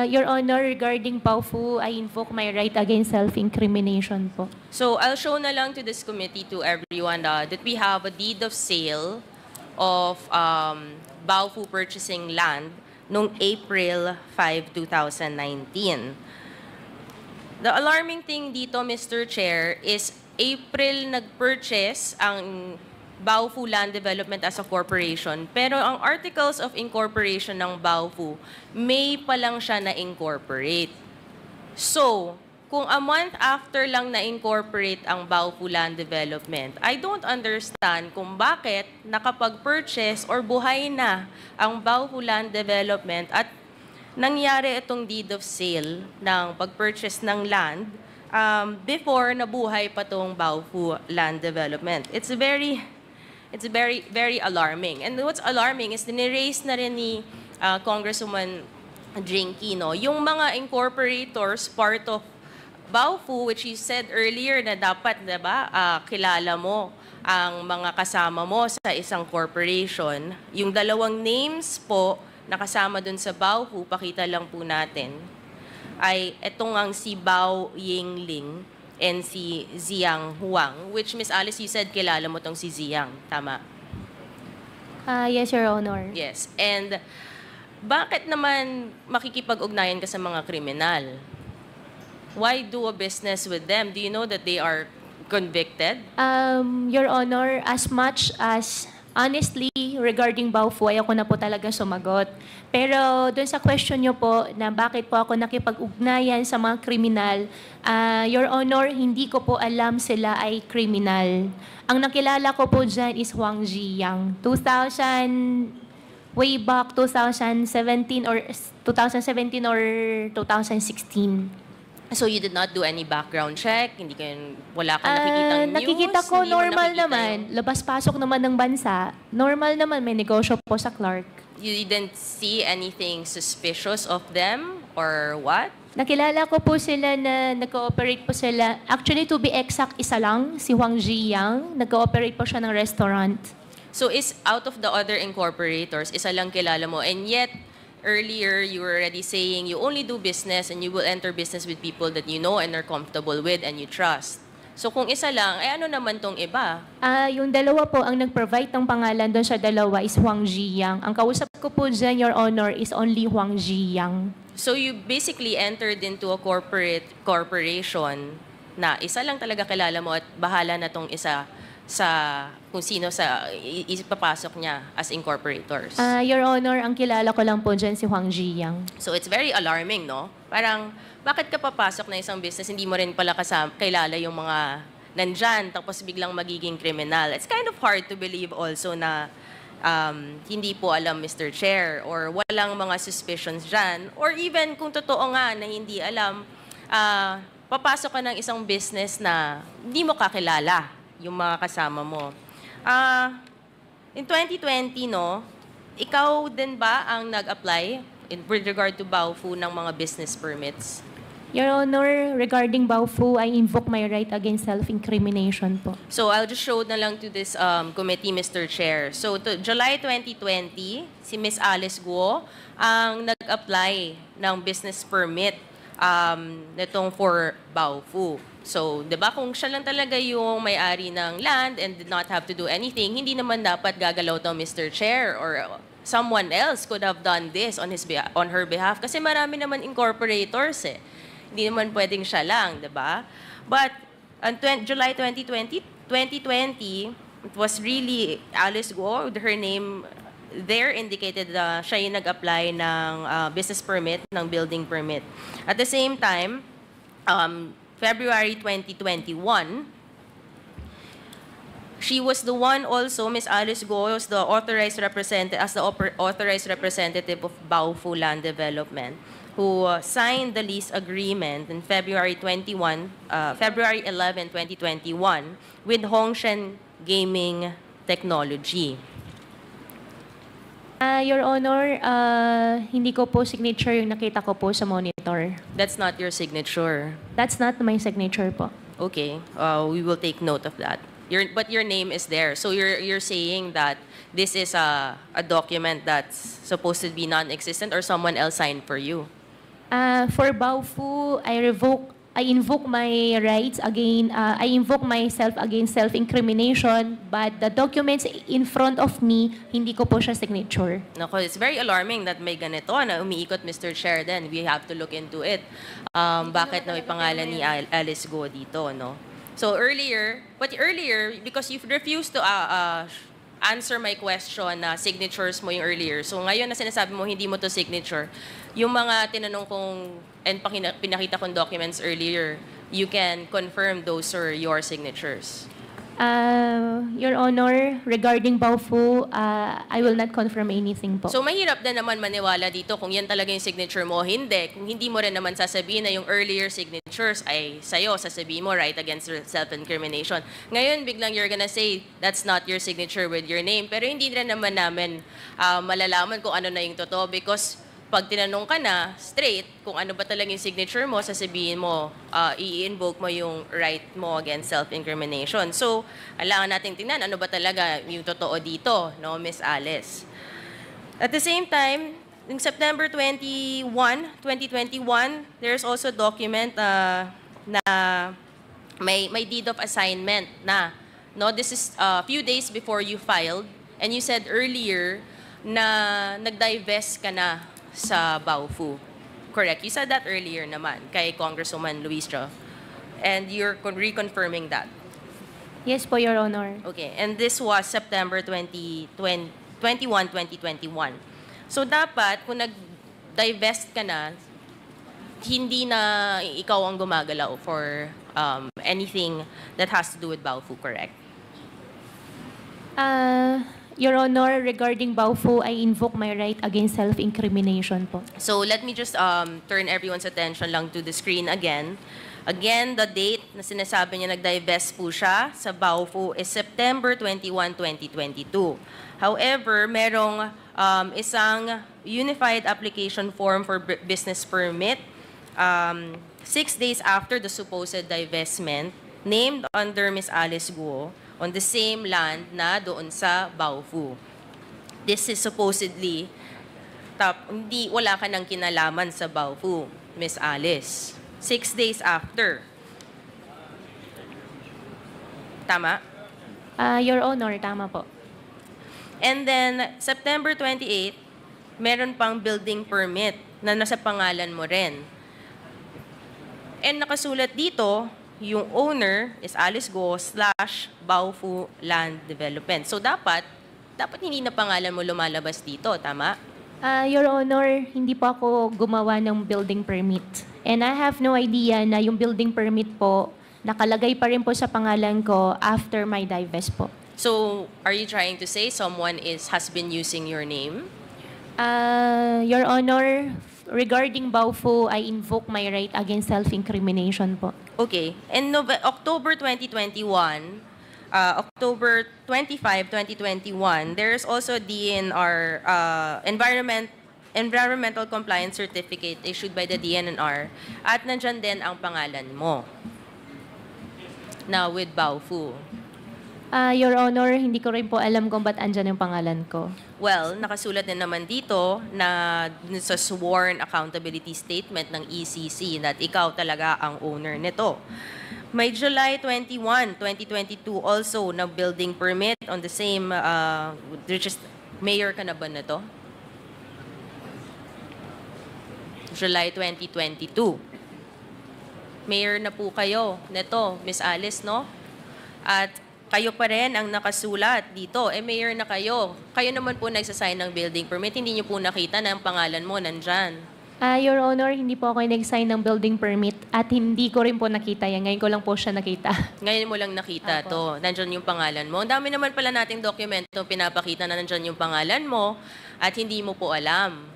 Your Honor, regarding Baofu, I invoke my right against self-incrimination po. So I'll show na lang to this committee, to everyone, that we have a deed of sale of Baofu purchasing land noong April 5, 2019. The alarming thing dito, Mr. Chair, is April nag-purchase ang Baofu Land Development as a corporation. Pero ang articles of incorporation ng Baofu, May pa lang siya na-incorporate. So, kung a month after lang na-incorporate ang Baofu Land Development, I don't understand kung bakit nakapag-purchase or buhay na ang Baofu Land Development at nangyari itong deed of sale ng pag-purchase ng land before nabuhay pa tong Baofu Land Development. It's very, very alarming. And what's alarming is niraise na rin ni Congresswoman Jinky, no, yung mga incorporators part of Baofu, which you said earlier na dapat, diba, kilala mo ang mga kasama mo sa isang corporation. Yung dalawang names po na kasama dun sa Baofu, pakita lang po natin, ay etong ang si Bao Yingling and si Ziyang Huang, which Miss Alice, you said kilala mo tong si Ziyang, tama? Yes, Your Honor. Yes. And bakit naman makikipag-ugnayan ka sa mga kriminal? Why do a business with them? Do you know that they are convicted? Your Honor, as much as honestly, regarding Baofu, ayoko na po talaga sumagot. Pero doon sa question nyo po na bakit po ako nakipag-ugnayan sa mga kriminal, Your Honor, hindi ko po alam sila ay kriminal. Ang nakilala ko po dyan is Huang Ziyang. Way back 2017 or 2016. So you did not do any background check? Hindi kayo, wala kang nakikitang news? Nakikita ko, Hindi mo normal nakikita naman. Labas-pasok naman ng bansa. Normal naman, may negosyo po sa Clark. You didn't see anything suspicious of them or what? Nakilala ko po sila na nag-cooperate po sila. Actually, to be exact, isa lang, si Huang Ziyang. Nag-cooperate po siya ng restaurant. So is out of the other incorporators, isa lang kilala mo, and yet earlier you were already saying you only do business and you will enter business with people that you know and are comfortable with and you trust. So kung isa lang, ano naman tong iba? Yung dalawa po, ang nag-provide ng pangalan doon sa dalawa is Huang Ziyang. Ang kausap ko po dyan, Your Honor, is only Huang Ziyang. So you basically entered into a corporation na isa lang talaga kilala mo at bahala na tong isa sa kung sino sa ipapasok niya as incorporators. Your Honor, ang kilala ko lang po dyan si Huang Ziyang. So it's very alarming, no? Parang, bakit ka papasok na isang business, hindi mo rin pala kilala yung mga nandyan, tapos biglang magiging kriminal. It's kind of hard to believe also na hindi po alam, Mr. Chair, or walang mga suspicions dyan, or even kung totoo nga na hindi alam, papasok ka ng isang business na hindi mo kakilala yung mga kasama mo. In 2020, no, ikaw din ba ang nag-apply with regard to Baofu ng mga business permits? Your Honor, regarding Baofu, I invoke my right against self-incrimination po. So I'll just show na lang to this committee, Mr. Chair. So to July 2020, si Miss Alice Guo ang nag-apply ng business permit nitong for Baofu. So, di ba, kung siya lang talaga yung may-ari ng land and did not have to do anything, hindi naman dapat gagalaw to Mr. Chair or someone else could have done this on her behalf kasi marami naman incorporators eh. Hindi naman pwedeng siya lang, di ba? But on July 2020, it was really Alice Guo, her name there indicated siya yung nag-apply ng business permit, ng building permit. At the same time, February 2021, she was the one also, Miss Alice Guo, was the authorized representative of Baofu Land Development, who signed the lease agreement in February 11, 2021 with Hongshen Gaming Technology. Your Honor, hindi ko po signature yung nakita ko po sa monitor. That's not your signature. That's not my signature po. Okay, we will take note of that. But your name is there. So you're saying that this is a document that's supposed to be non-existent or someone else signed for you? For Baofu, I invoke my rights again. I invoke myself against self-incrimination, but the documents in front of me, hindi ko po siya signature. Nako, it's very alarming that may ganito na umiikot, Mr. Chair, then we have to look into it. Bakit na may pangalan ni Alice Guo dito, no? So earlier, because you've refused to answer my question na signatures mo yung earlier, so ngayon na sinasabi mo hindi mo to signature, yung mga tinanong kong and pinakita kong documents earlier, you can confirm those are your signatures. Your Honor, regarding Baofu, I will not confirm anything po. So mahirap na naman maniwala dito kung yan talaga yung signature mo. Hindi. Kung hindi mo rin naman sasabihin na yung earlier signatures ay sa'yo, sasabihin mo right against self-incrimination. Ngayon, biglang you're gonna say that's not your signature with your name. Pero hindi rin naman namin malalaman kung ano na yung totoo because pag tinanong ka na straight kung ano ba talaga yung signature mo, sasabihin mo, i-invoke mo yung right mo against self-incrimination. So, kailangan natin tingnan ano ba talaga yung totoo dito, no, Ms. Alice. At the same time, in September 21, 2021, there's also a document na may deed of assignment na. No, this is a few days before you filed, and you said earlier na nag-divest ka na sa Baofu. Correct. You said that earlier naman kay Congresswoman Luis Jo. And you're reconfirming that. Yes po, Your Honor. Okay. And this was September 21, 2021. So dapat, kung nag-divest ka na, hindi na ikaw ang gumagalaw for anything that has to do with Baofu, correct? Your Honor, regarding Baofu, I invoke my right against self-incrimination po. So let me just turn everyone's attention lang to the screen again. Again, the date na sinasabi niya nag-divest po siya sa Baofu is September 21, 2022. However, merong isang unified application form for business permit 6 days after the supposed divestment named under Ms. Alice Guo on the same land na doon sa Baofu. This is supposedly, wala ka ng kinalaman sa Baofu, Ms. Alice. 6 days after. Tama? Your Honor, tama po. And then, September 28, meron pang building permit na nasa pangalan mo rin. And nakasulat dito, yung owner is Alice Guo / Baofu Land Development. So dapat hindi na pangalan mo lumalabas dito, tama? Your Honor, hindi po ako gumawa ng building permit. And I have no idea na yung building permit po, nakalagay pa rin po sa pangalan ko after my divest po. So, are you trying to say someone has been using your name? Your Honor, regarding Baofu, I invoke my right against self-incrimination po. Okay. In October 2021, October 25, 2021, there's also DNR Environmental Compliance Certificate issued by the DNR at nandyan din ang pangalan mo na with Baofu. Your Honor, hindi ko rin po alam kung ba't andyan yung pangalan ko. Well, nakasulat din naman dito na sa sworn accountability statement ng ECC that ikaw talaga ang owner nito. May July 21, 2022 also na building permit on the same, mayor ka na ba na to? July 2022. Mayor na po kayo nito, Miss Alice, no? At kayo pa rin ang nakasulat dito. Mayor na kayo. Kayo naman po nagsasign ng building permit. Hindi niyo po nakita na ang pangalan mo nandyan. Your Honor, hindi po ako nag-sign ng building permit at hindi ko rin po nakita yan. Ngayon ko lang po siya nakita. Ngayon mo lang nakita to. Nandyan yung pangalan mo. Ang dami naman pala nating dokumento pinapakita na nandyan yung pangalan mo at hindi mo po alam.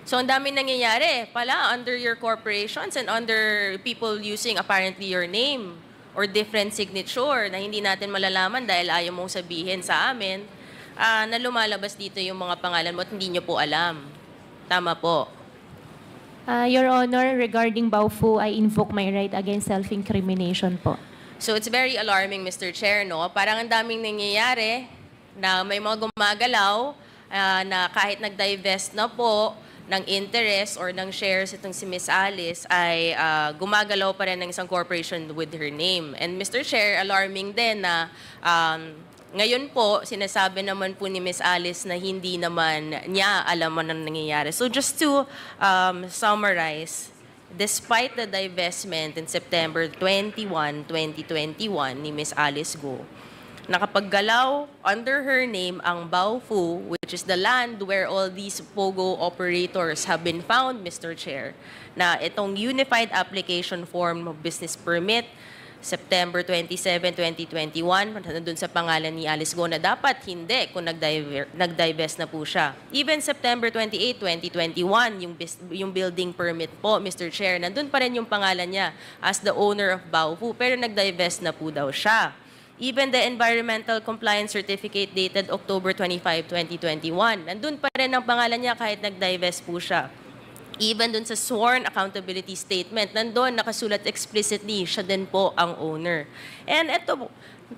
So, ang dami nangyayari pala under your corporations and under people using apparently your name or different signature na hindi natin malalaman dahil ayaw mong sabihin sa amin na lumalabas dito yung mga pangalan mo at hindi nyo po alam. Tama po. Your Honor, regarding Baofu, I invoke my right against self-incrimination po. So it's very alarming, Mr. Chair, no? Parang ang daming nangyayari na may mga gumagalaw na kahit nag-divest na po ng interest or ng shares itong si Miss Alice ay gumagalaw pa rin ng isang corporation with her name. And Mr. Chair, alarming din na ngayon po, sinasabi naman po ni Miss Alice na hindi naman niya alam mo nang nangyayari. So just to summarize, despite the divestment in September 21, 2021 ni Miss Alice Guo, nakapaggalaw under her name ang Baofu, which is the land where all these POGO operators have been found, Mr. Chair, na itong Unified Application Form of Business Permit, September 27, 2021, nandun sa pangalan ni Alice Guo na dapat hindi kung nag-divest na po siya. Even September 28, 2021, yung building permit po, Mr. Chair, nandun pa rin yung pangalan niya as the owner of Baofu, pero nag-divest na po daw siya. Even the environmental compliance certificate dated October 25, 2021. Nandun pa rin ang pangalan niya kahit nag-divest po siya. Even dun sa sworn accountability statement, nandun nakasulat explicitly, siya din po ang owner. And eto po,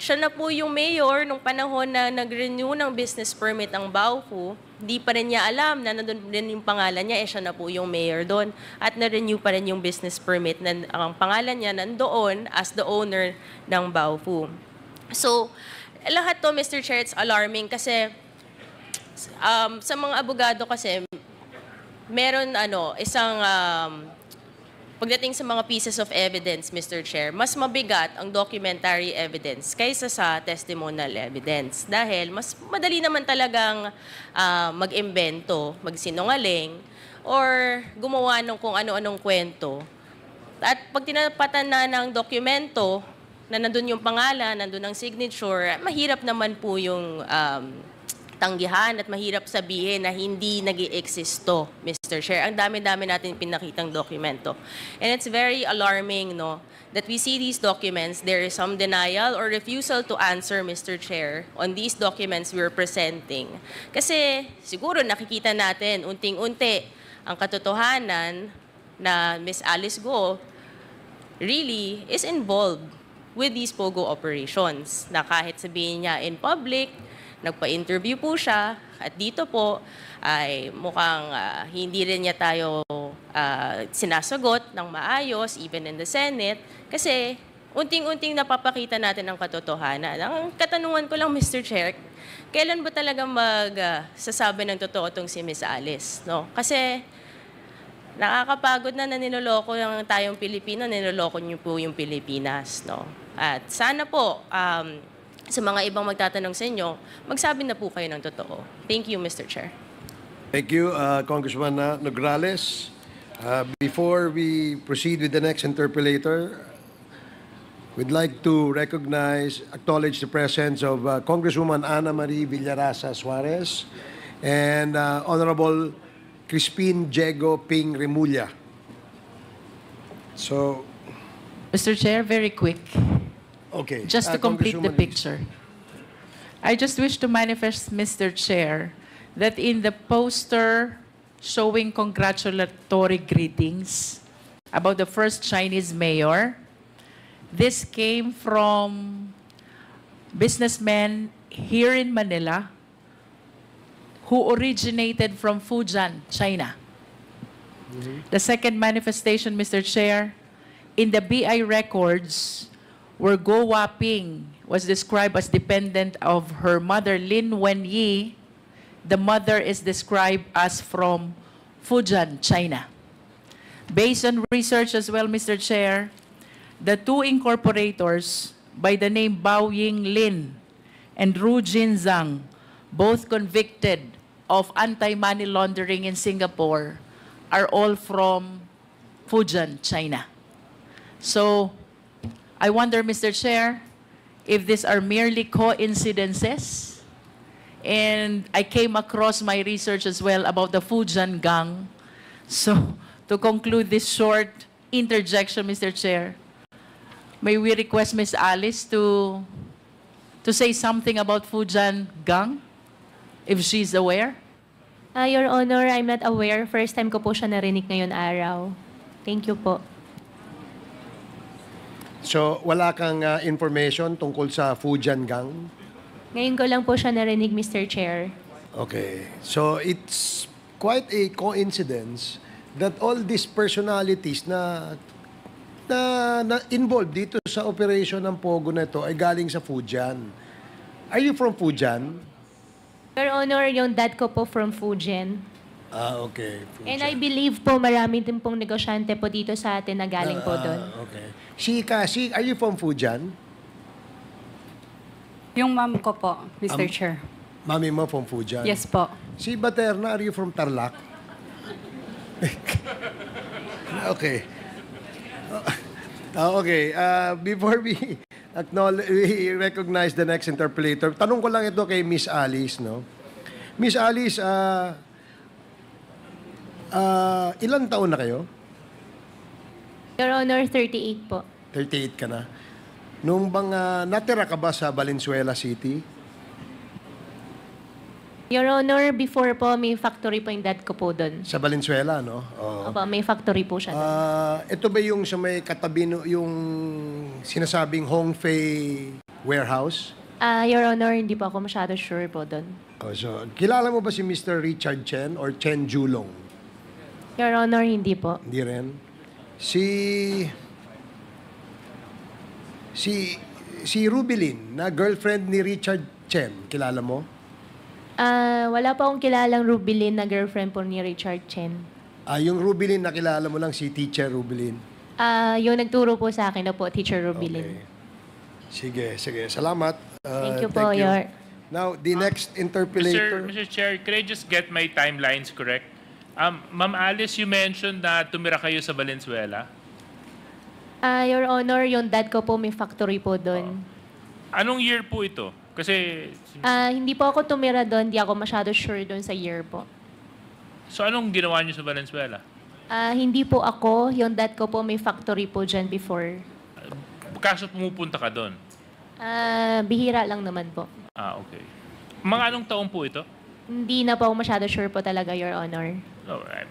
siya na po yung mayor nung panahon na nag-renew ng business permit ang Baofu. Di pa rin niya alam na nandun din yung pangalan niya, siya na po yung mayor doon. At na-renew pa rin yung business permit na ang pangalan niya nandoon as the owner ng Baofu. So, lahat to, Mr. Chair, it's alarming kasi sa mga abogado kasi, meron isang pagdating sa mga pieces of evidence, Mr. Chair, mas mabigat ang documentary evidence kaysa sa testimonial evidence. Dahil mas madali naman talagang mag-imbento, magsinungaling, or gumawa ng kung ano-anong kwento. At pag tinapatan na ng dokumento, na nandun yung pangalan, nandun ang signature, mahirap naman po yung tanggihan at mahirap sabihin na hindi nag-i-existo, Mr. Chair. Ang dami-dami natin pinakitang dokumento. And it's very alarming, no, that we see these documents, there is some denial or refusal to answer, Mr. Chair, on these documents we're presenting. Kasi siguro nakikita natin unting-unti ang katotohanan na Ms. Alice Go really is involved with these POGO operations. Na kahit sabihin niya in public, nagpa-interview po siya at dito po ay mukhang hindi rin niya tayo sinasagot ng maayos even in the Senate kasi unting-unting napapakita natin ang katotohanan. Ang katanungan ko lang, Mr. Chair, kailan ba talaga magsasabi ng totoo itong si Ms. Alice? No? Kasi nakakapagod na niloloko yung tayong Pilipino, niloloko niyo po yung Pilipinas. No? At sana po, sa mga ibang magtatanong sa inyo, magsabi na po kayo ng totoo. Thank you, Mr. Chair. Thank you, Congressman Nograles. Before we proceed with the next interpellator, we'd like to acknowledge the presence of Congresswoman Ana Marie Villarasa Suarez and Honorable Crispin Diego Ping Remulla. So, Mr. Chair, very quick. okay. Just to complete the Congresswoman picture. I just wish to manifest, Mr. Chair, that in the poster showing congratulatory greetings about the first Chinese mayor, this came from businessmen here in Manila who originated from Fujian, China. The second manifestation, Mr. Chair, in the BI records, where Go Waping was described as dependent of her mother, Lin Wenyi, the mother is described as from Fujian, China. Based on research as well, Mr. Chair, the two incorporators by the name Bao Ying Lin and Ru Jin Zhang, both convicted of anti-money laundering in Singapore, are all from Fujian, China. So, I wonder, Mr. Chair, if these are merely coincidences. And I came across my research as well about the Fujian gang. So, to conclude this short interjection, Mr. Chair, may we request Ms. Alice to say something about Fujian gang, if she's aware? Your Honor, I'm not aware. First time ko po siya narinig ngayon araw. Thank you po. So, wala kang information tungkol sa Fujian gang? Ngayon ko lang po siya narinig, Mr. Chair. Okay. So, it's quite a coincidence that all these personalities na involved dito sa operation ng Pogo na ito ay galing sa Fujian. Are you from Fujian? Your Honor, yung dad ko po from Fujian. Okay. And I believe po marami din pong negosyante po dito sa atin na galing po doon. Okay. Si Cassie, are you from Fujian? Yung mom ko po, Mr. Chair. Mami mo from Fujian? Yes po. Si Baterna, are you from Tarlac? Okay. Okay. Before we recognize the next interpellator, tanong ko lang ito kay Miss Alice, no? Miss Alice, ilang taon na kayo? Your Honor, 38 po. 38 ka na. Nung bang natira ka ba sa Valenzuela City? Your Honor, before po, may factory po yung dad ko po doon. Sa Valenzuela, no? Oo. Opo, may factory po siya doon. Ito ba yung sa may katabi, yung sinasabing Hongfei warehouse? Your Honor, hindi po ako masyado sure po doon. Oh, so, kilala mo ba si Mr. Richard Chen or Chen Julong? Your Honor, hindi po. Hindi rin. Si Rubilin, na girlfriend ni Richard Chen, kilala mo? Wala pa akong kilalang Rubilin na girlfriend po ni Richard Chen. Yung Rubilin, nakilala mo lang si Teacher Rubilin. Yung nagturo po sa akin na po, Teacher Rubilin. Okay. Sige. Salamat. Thank you po, Your... Now, the next interpellator. Mr. Chair, can I just get my timelines correct? Ma'am Alice, you mentioned na tumira kayo sa Valenzuela. Your Honor, yung dad ko po may factory po doon. Anong year po ito? Kasi, Hindi po ako tumira doon, hindi ako masyado sure doon sa year po. so anong ginawa niyo sa Valenzuela? Hindi po ako, yung dad ko po may factory po dyan before. Kaso pumupunta ka doon? Bihira lang naman po. Okay. Mga anong taon po ito? Hindi na po ako masyado sure po talaga, Your Honor. Alright.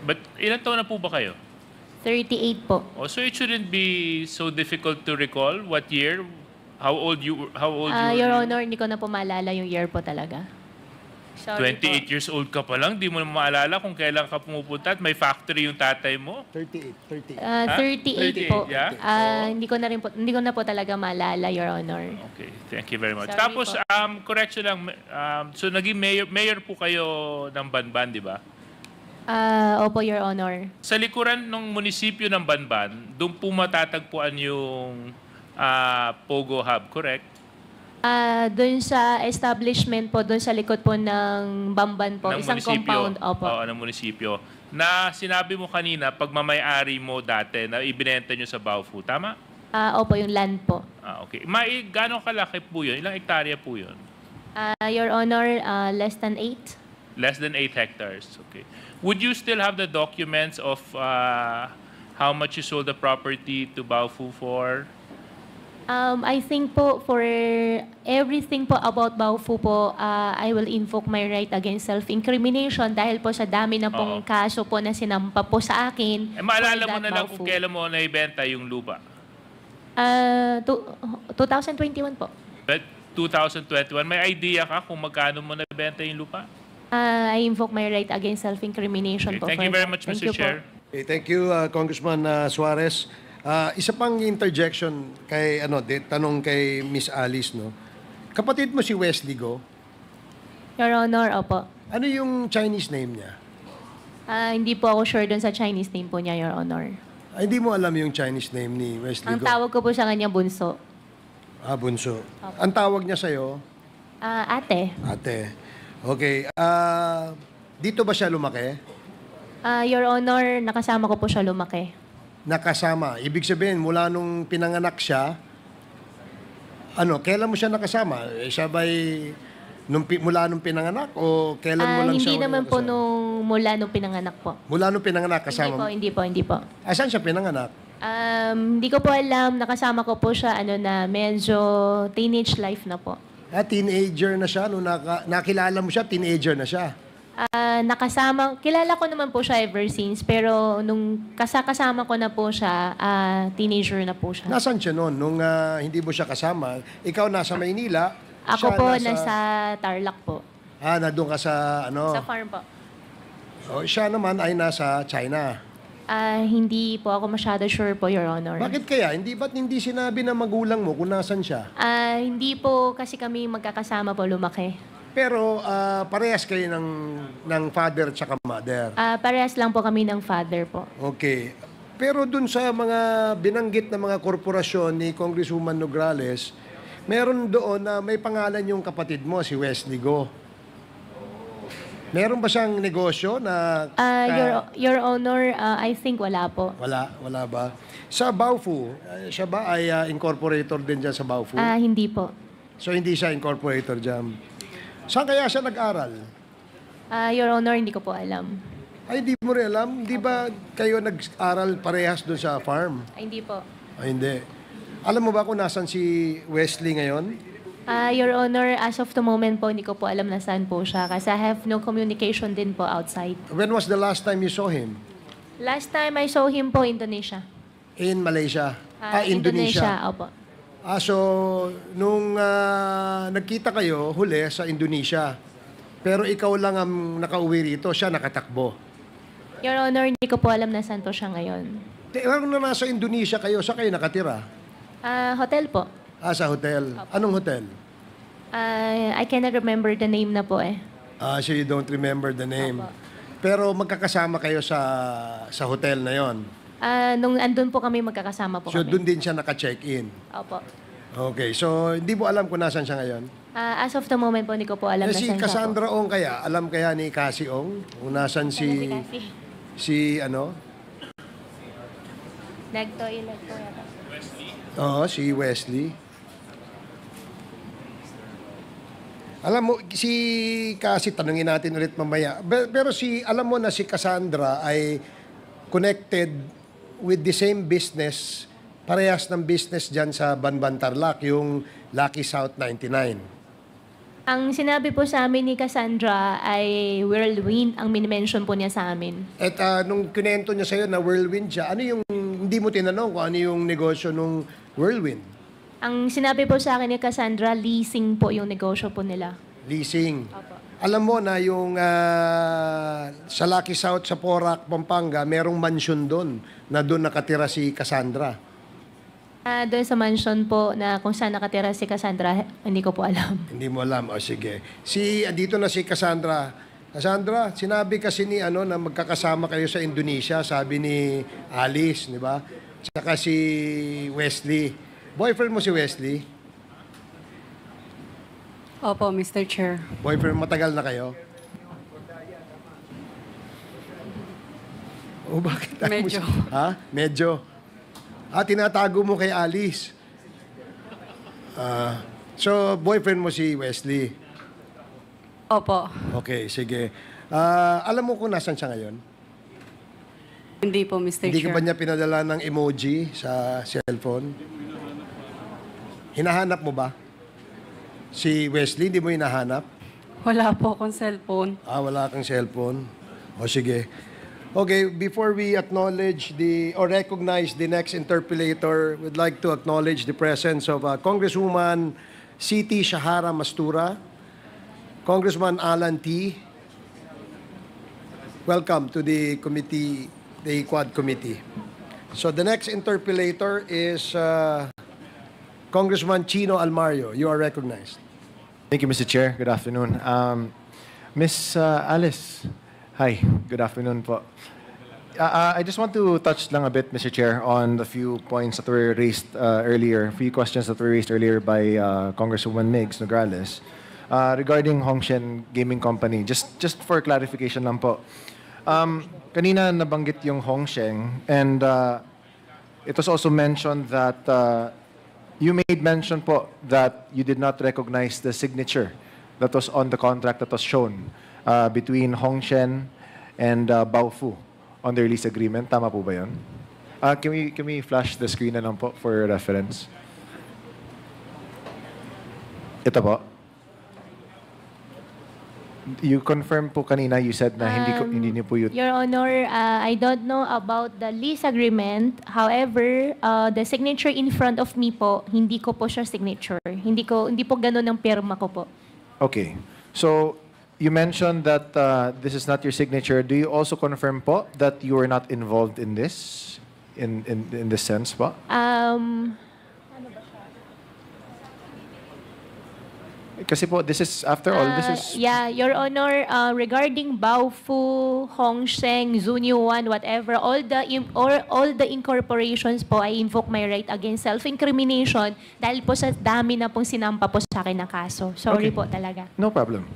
But ilan taon na po ba kayo? 38 po. So it shouldn't be so difficult to recall what year, how old you Your were? Honor, hindi ko na po maalala yung year po talaga. Sorry 28 years old ka pa lang, di mo na maalala kung kailan ka pumupunta at may factory yung tatay mo? 38. 38 po. yeah? Hindi ko na po talaga maalala, Your Honor. Okay, thank you very much. Sorry Tapos, po. correction lang, so naging mayor po kayo ng Banban, di ba? Opo, Your Honor. Sa likuran ng munisipyo ng Banban, doon po matatagpuan yung Pogo Hub, correct? Doon sa establishment po, doon sa likod po ng Bamban po, Ng isang munisipyo. compound. Opo. Oo, ng munisipyo. Na sinabi mo kanina, pagmamayari mo dati na ibinenta nyo sa Baofu, tama? Opo, yung land po. Okay. Gano'ng kalaki po yun? Ilang hektarya po yun? Your Honor, less than 8. Less than 8 hectares. Okay. Would you still have the documents of how much you sold the property to Baofu for? I think po for everything po about Baofu po, I will invoke my right against self-incrimination dahil po sa dami na pong kaso po na sinampa po sa akin. Maalala for mo that na lang Baofu. kung kailan mo naibenta yung lupa. 2021 po. But 2021, may idea ka kung magkano mo nabenta yung lupa? I invoke my right against self-incrimination Okay, po. thank for you very that. much, Thank Mr. you po. Chair. Okay, thank you, Congressman Suarez. Isa pang interjection kay tanong kay Miss Alice, no. Kapatid mo si Wesley Go. Your Honor, opo. Ano yung Chinese name niya? Hindi po ako sure dun sa Chinese name po niya, Your Honor. Hindi mo alam yung Chinese name ni Wesley Ang Go. tawag ko po sa kanya, Bunso. Bunso. Ang tawag niya sa'yo? Ate. Ate. Okay. Dito ba siya lumaki? Your Honor, nakasama ko po siya lumaki. Nakasama. Ibig sabihin, mula nung pinanganak siya, kailan mo siya nakasama? Siya ba'y mula nung pinanganak o kailan mo lang siya Hindi naman po nakasama? mula nung pinanganak po. Mula nung pinanganak kasama mo? Hindi po. Saan siya pinanganak? Hindi ko po alam, nakasama ko po siya, medyo teenage life na po. Teenager na siya. Nung nakilala mo siya, teenager na siya. Kilala ko naman po siya ever since, pero nung kasama ko na po siya, teenager na po siya. Nasaan siya noon? Nung hindi mo siya kasama, ikaw nasa Maynila. Ako siya po, nasa Tarlac po. Nandun ka sa Sa farm po. Siya naman ay nasa China. Hindi po ako masyado sure po, Your Honor. Bakit kaya? Ba't hindi sinabi ng magulang mo kung nasan siya? Hindi po kasi kami magkakasama po lumaki. Pero parehas kayo ng father at saka mother. Parehas lang po kami ng father po. Okay. Pero dun sa mga binanggit na mga korporasyon ni Congresswoman Nograles, meron doon na may pangalan yung kapatid mo, si Wesley Go. Meron ba siyang negosyo na... Your Honor, I think wala po. Wala ba? Sa Baofu, siya ba ay incorporator din dyan sa Baofu? Hindi po. So hindi siya incorporator dyan. Saan kaya siya nag-aral? Your Honor, hindi ko po alam. Hindi mo rin alam? Hindi ba kayo nag-aral parehas doon sa farm? Hindi po. Hindi. Alam mo ba kung nasan si Wesley ngayon? Your Honor, as of the moment po, hindi ko po alam na saan po siya kasi I have no communication din po outside. When was the last time you saw him? Last time I saw him po, Indonesia. In Malaysia? Indonesia, opo. So, nung nagkita kayo huli sa Indonesia, pero ikaw lang ang nakauwi rito, siya nakatakbo. Your Honor, hindi ko po alam na saan po siya ngayon. Pero nung nasa Indonesia kayo, saan kayo nakatira? Hotel po. Sa hotel. Anong hotel? I cannot remember the name na po eh. So you don't remember the name. Opo. Pero magkakasama kayo sa hotel na yon. Nung andun po kami, magkakasama po So kami. doon din siya naka-check-in. Opo. Okay, so hindi mo alam kung nasan siya ngayon? As of the moment po, hindi ko po alam na Si saan siya po. Cassandra Ong kaya, alam kaya ni Cassie Ong kung nasan si ano? Nag-toilet po yata. Oo, si Wesley. Alam mo, si Cassie, tanungin natin ulit mamaya. Pero alam mo na si Cassandra ay connected with the same business, parehas ng business dyan sa Banban Tarlac, yung Lucky South 99. Ang sinabi po sa amin ni Cassandra ay whirlwind ang minimension po niya sa amin. At nung kinento niya sa'yo na whirlwind siya, ano yung, hindi mo tinanong kung ano yung negosyo nung whirlwind? Ang sinabi po sa akin ni Cassandra, leasing po yung negosyo po nila. Leasing. Opo. Alam mo na yung sa Lucky South sa Porac, Pampanga, merong mansion doon na doon nakatira si Cassandra. Doon sa mansion po na kung saan nakatira si Cassandra, hindi ko po alam. Hindi mo alam. O sige. Dito na si Cassandra. Cassandra, sinabi kasi ni na magkakasama kayo sa Indonesia, sabi ni Alice, di ba? Saka si Wesley. Boyfriend mo si Wesley? Opo, Mr. Chair. Boyfriend, matagal na kayo? O bakit? Medyo. Ha? Medyo. Tinatago mo kay Alice. So, boyfriend mo si Wesley? Opo. Okay, sige. Alam mo kung nasan siya ngayon? Hindi po, Mr. Hindi ka Chair. ba niya pinadala ng emoji sa cellphone? Hinahanap mo ba? Si Wesley, hindi mo hinahanap? Wala po akong cellphone. Wala kang cellphone. O sige. Okay, before we acknowledge or recognize the next interpellator, we'd like to acknowledge the presence of Congresswoman Siti Shahara Mastura, Congressman Alan T. Welcome to the committee, the Quad Committee. So the next interpellator is Congressman Chino Almario. You are recognized. Thank you, Mr. Chair. Good afternoon. Miss Alice, hi. Good afternoon po. I just want to touch lang a bit, Mr. Chair, on the few points that were raised earlier, few questions that were raised earlier by Congresswoman Migs Nograles regarding Hongshen Gaming Company. Just for clarification lang po. Kanina nabanggit yung Hongsheng, and it was also mentioned that you made mention po that you did not recognize the signature that was on the contract that was shown between Hongshen and Baofu on their lease agreement. Tama po ba yun? Can we flash the screen na lang po for reference? Ito po. You confirm po kanina, you said na hindi niyo po yun. Your Honor, I don't know about the lease agreement. However, the signature in front of me po, hindi ko po siya signature. Hindi po ganun ang pirma ko po. Okay. So, you mentioned that this is not your signature. Do you also confirm po that you were not involved in this? In this sense po? Kasi po, this is, after all, this is... Yeah, Your Honor, regarding Baofu, Hongsheng, Zunyu One, whatever, all the incorporations po, I invoke my right against self-incrimination dahil po sa dami na pong sinampa po sa akin na kaso. Sorry Okay. po talaga. No problem.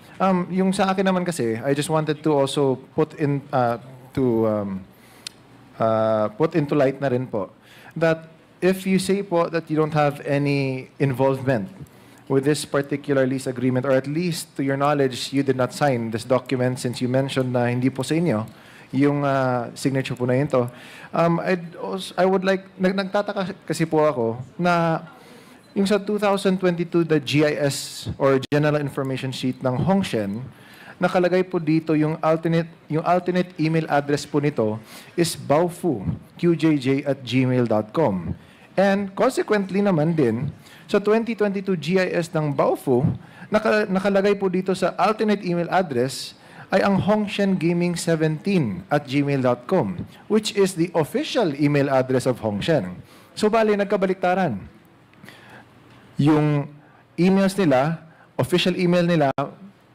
Yung sa akin naman kasi, I just wanted to also put into light na rin po that if you say po that you don't have any involvement with this particular lease agreement, or at least to your knowledge, you did not sign this document since you mentioned na hindi po sa inyo, yung signature po na yun to. I would like, nagtataka kasi po ako na yung sa 2022, the GIS or General Information Sheet ng Hongshen, nakalagay po dito yung alternate email address po nito is baofu@gmail.com. And consequently naman din, sa 2022 GIS ng Baofu, nakalagay po dito sa alternate email address ay ang hongshen17@gmail.com, which is the official email address of Hongshen. So bali, nagkabaliktaran. Yung emails nila, official email nila,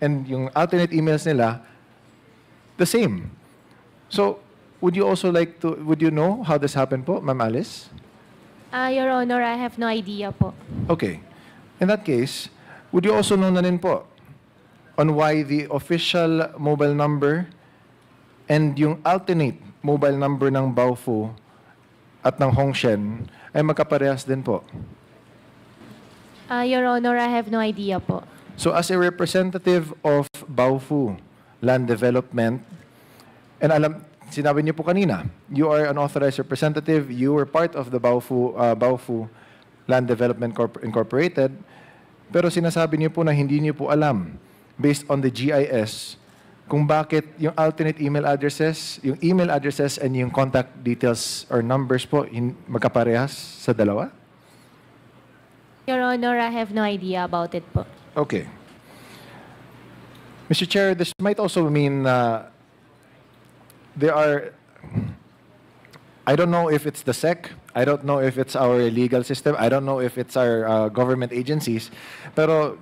and yung alternate emails nila, the same. So, would you know how this happened po, Ma'am Alice? Your Honor, I have no idea po. Okay. In that case, would you also know na rin po on why the official mobile number and yung alternate mobile number ng Baofu at ng Hongshen ay magkaparehas din po? Your Honor, I have no idea po. So as a representative of Baofu Land Development, and sinabi niyo po kanina, you are an authorized representative, you were part of the Baofu Land Development Incorporated, pero sinasabi niyo po na hindi niyo po alam, based on the GIS, kung bakit yung alternate email addresses and yung contact details or numbers po magkaparehas sa dalawa? Your Honor, I have no idea about it po. Okay. Mr. Chair, this might also mean there are, I don't know if it's the SEC, I don't know if it's our legal system, I don't know if it's our government agencies, pero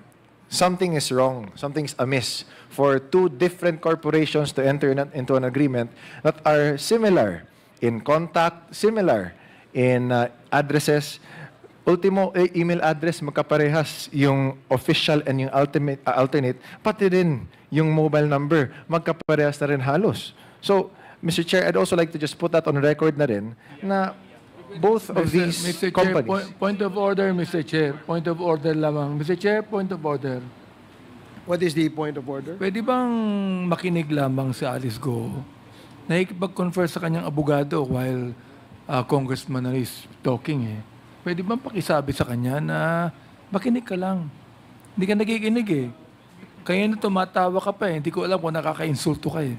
something is wrong, something's amiss for two different corporations to enter into an agreement that are similar in contact, similar in addresses. Ultimo, email address magkaparehas, yung official and yung alternate, pati din yung mobile number, magkaparehas na rin halos. So, Mr. Chair, I'd also like to just put that on record na rin, na both of these Mr. companies... Chair, point of order, Mr. Chair. Point of order lamang. Mr. Chair, point of order. What is the point of order? Pwede bang makinig lamang si Alice Go? Nakikipag-confer sa kanyang abogado while congressman is talking eh. Pwede bang pakisabi sa kanya na makinig ka lang? Hindi ka nakikinig eh. Kaya na tumatawa ka pa eh. Hindi ko alam kung nakaka-insulto ka eh.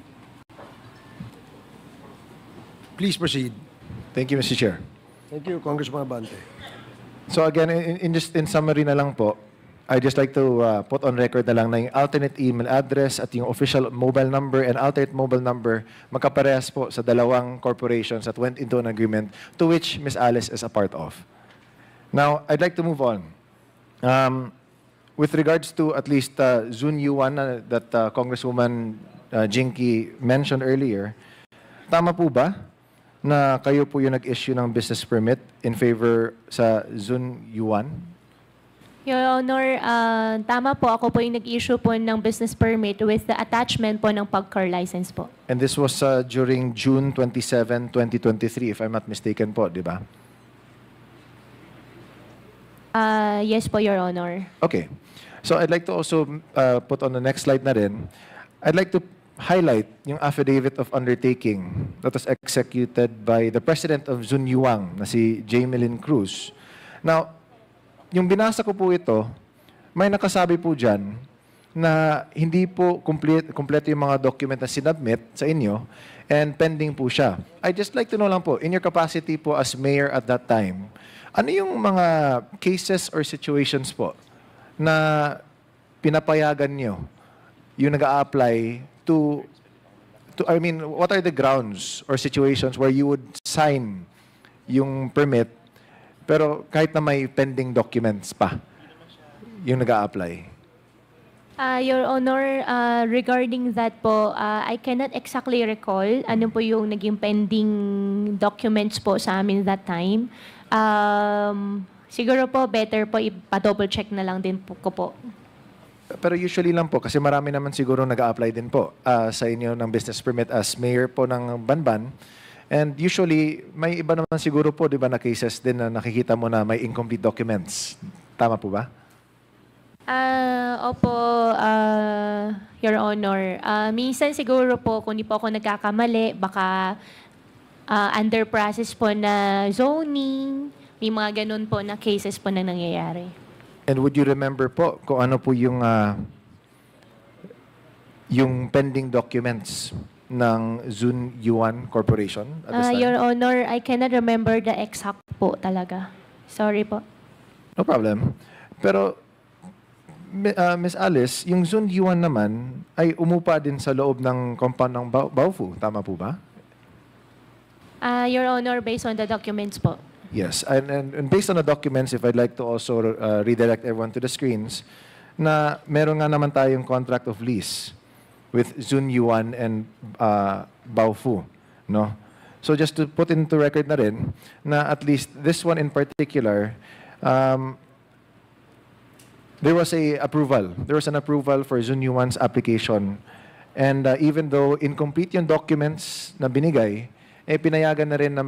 Please proceed. Thank you, Mr. Chair. Thank you, Congressman Abante. So again, in summary na lang po, I'd just like to put on record na lang na yung alternate email address at yung official mobile number and alternate mobile number magkaparehas po sa dalawang corporations that went into an agreement to which Ms. Alice is a part of. Now, I'd like to move on. With regards to at least Zun Yuan that Congresswoman Jinky mentioned earlier, tama po ba na kayo po yung nag-issue ng business permit in favor sa Zun Yuan? Your Honor, tama po. Ako po yung nag-issue po ng business permit with the attachment po ng PAGCOR license po. And this was during June 27, 2023, if I'm not mistaken po, di ba? Yes po, Your Honor. Okay. So I'd like to also put on the next slide na rin, I'd like to highlight yung affidavit of undertaking that was executed by the president of Zun Yuan, na si Jamelyn Cruz. Now, yung binasa ko po ito, may nakasabi po dyan na hindi po kompleto yung mga document na sinubmit sa inyo and pending po siya. I'd just like to know lang po, in your capacity po as mayor at that time, ano yung mga cases or situations po na pinapayagan nyo yung nag-a-apply to, I mean, what are the grounds or situations where you would sign yung permit pero kahit na may pending documents pa yung nag-a-apply? Your Honor, regarding that po, I cannot exactly recall ano po yung naging pending documents po sa amin that time. Siguro po better po ipa-double check na lang din po ko po. Pero usually lang po, kasi marami naman siguro nag-a-apply din po sa inyo ng business permit as mayor po ng Banban. And usually, may iba naman siguro po, di ba, na cases din na nakikita mo na may incomplete documents. Tama po ba? Opo, Your Honor. Minsan siguro po, kung di po ako nagkakamali, baka under process po na zoning, may mga ganun po na cases po na nangyayari. And would you remember po kung ano po yung pending documents ng Zun Yuan Corporation at this time? Your Honor, I cannot remember the exact po talaga. Sorry po. No problem. Pero, Miss Alice, yung Zun Yuan naman ay umupa din sa loob ng compound ng Baofu. Tama po ba? Your Honor, based on the documents po. Yes. And based on the documents, if I'd like to also redirect everyone to the screens, na meron nga naman tayong contract of lease with Zun Yuan and Baofu. No? So just to put into record na rin, na at least this one in particular, there was an approval for Zun Yuan's application. And even though incomplete yung documents na binigay, pinayagan na rin na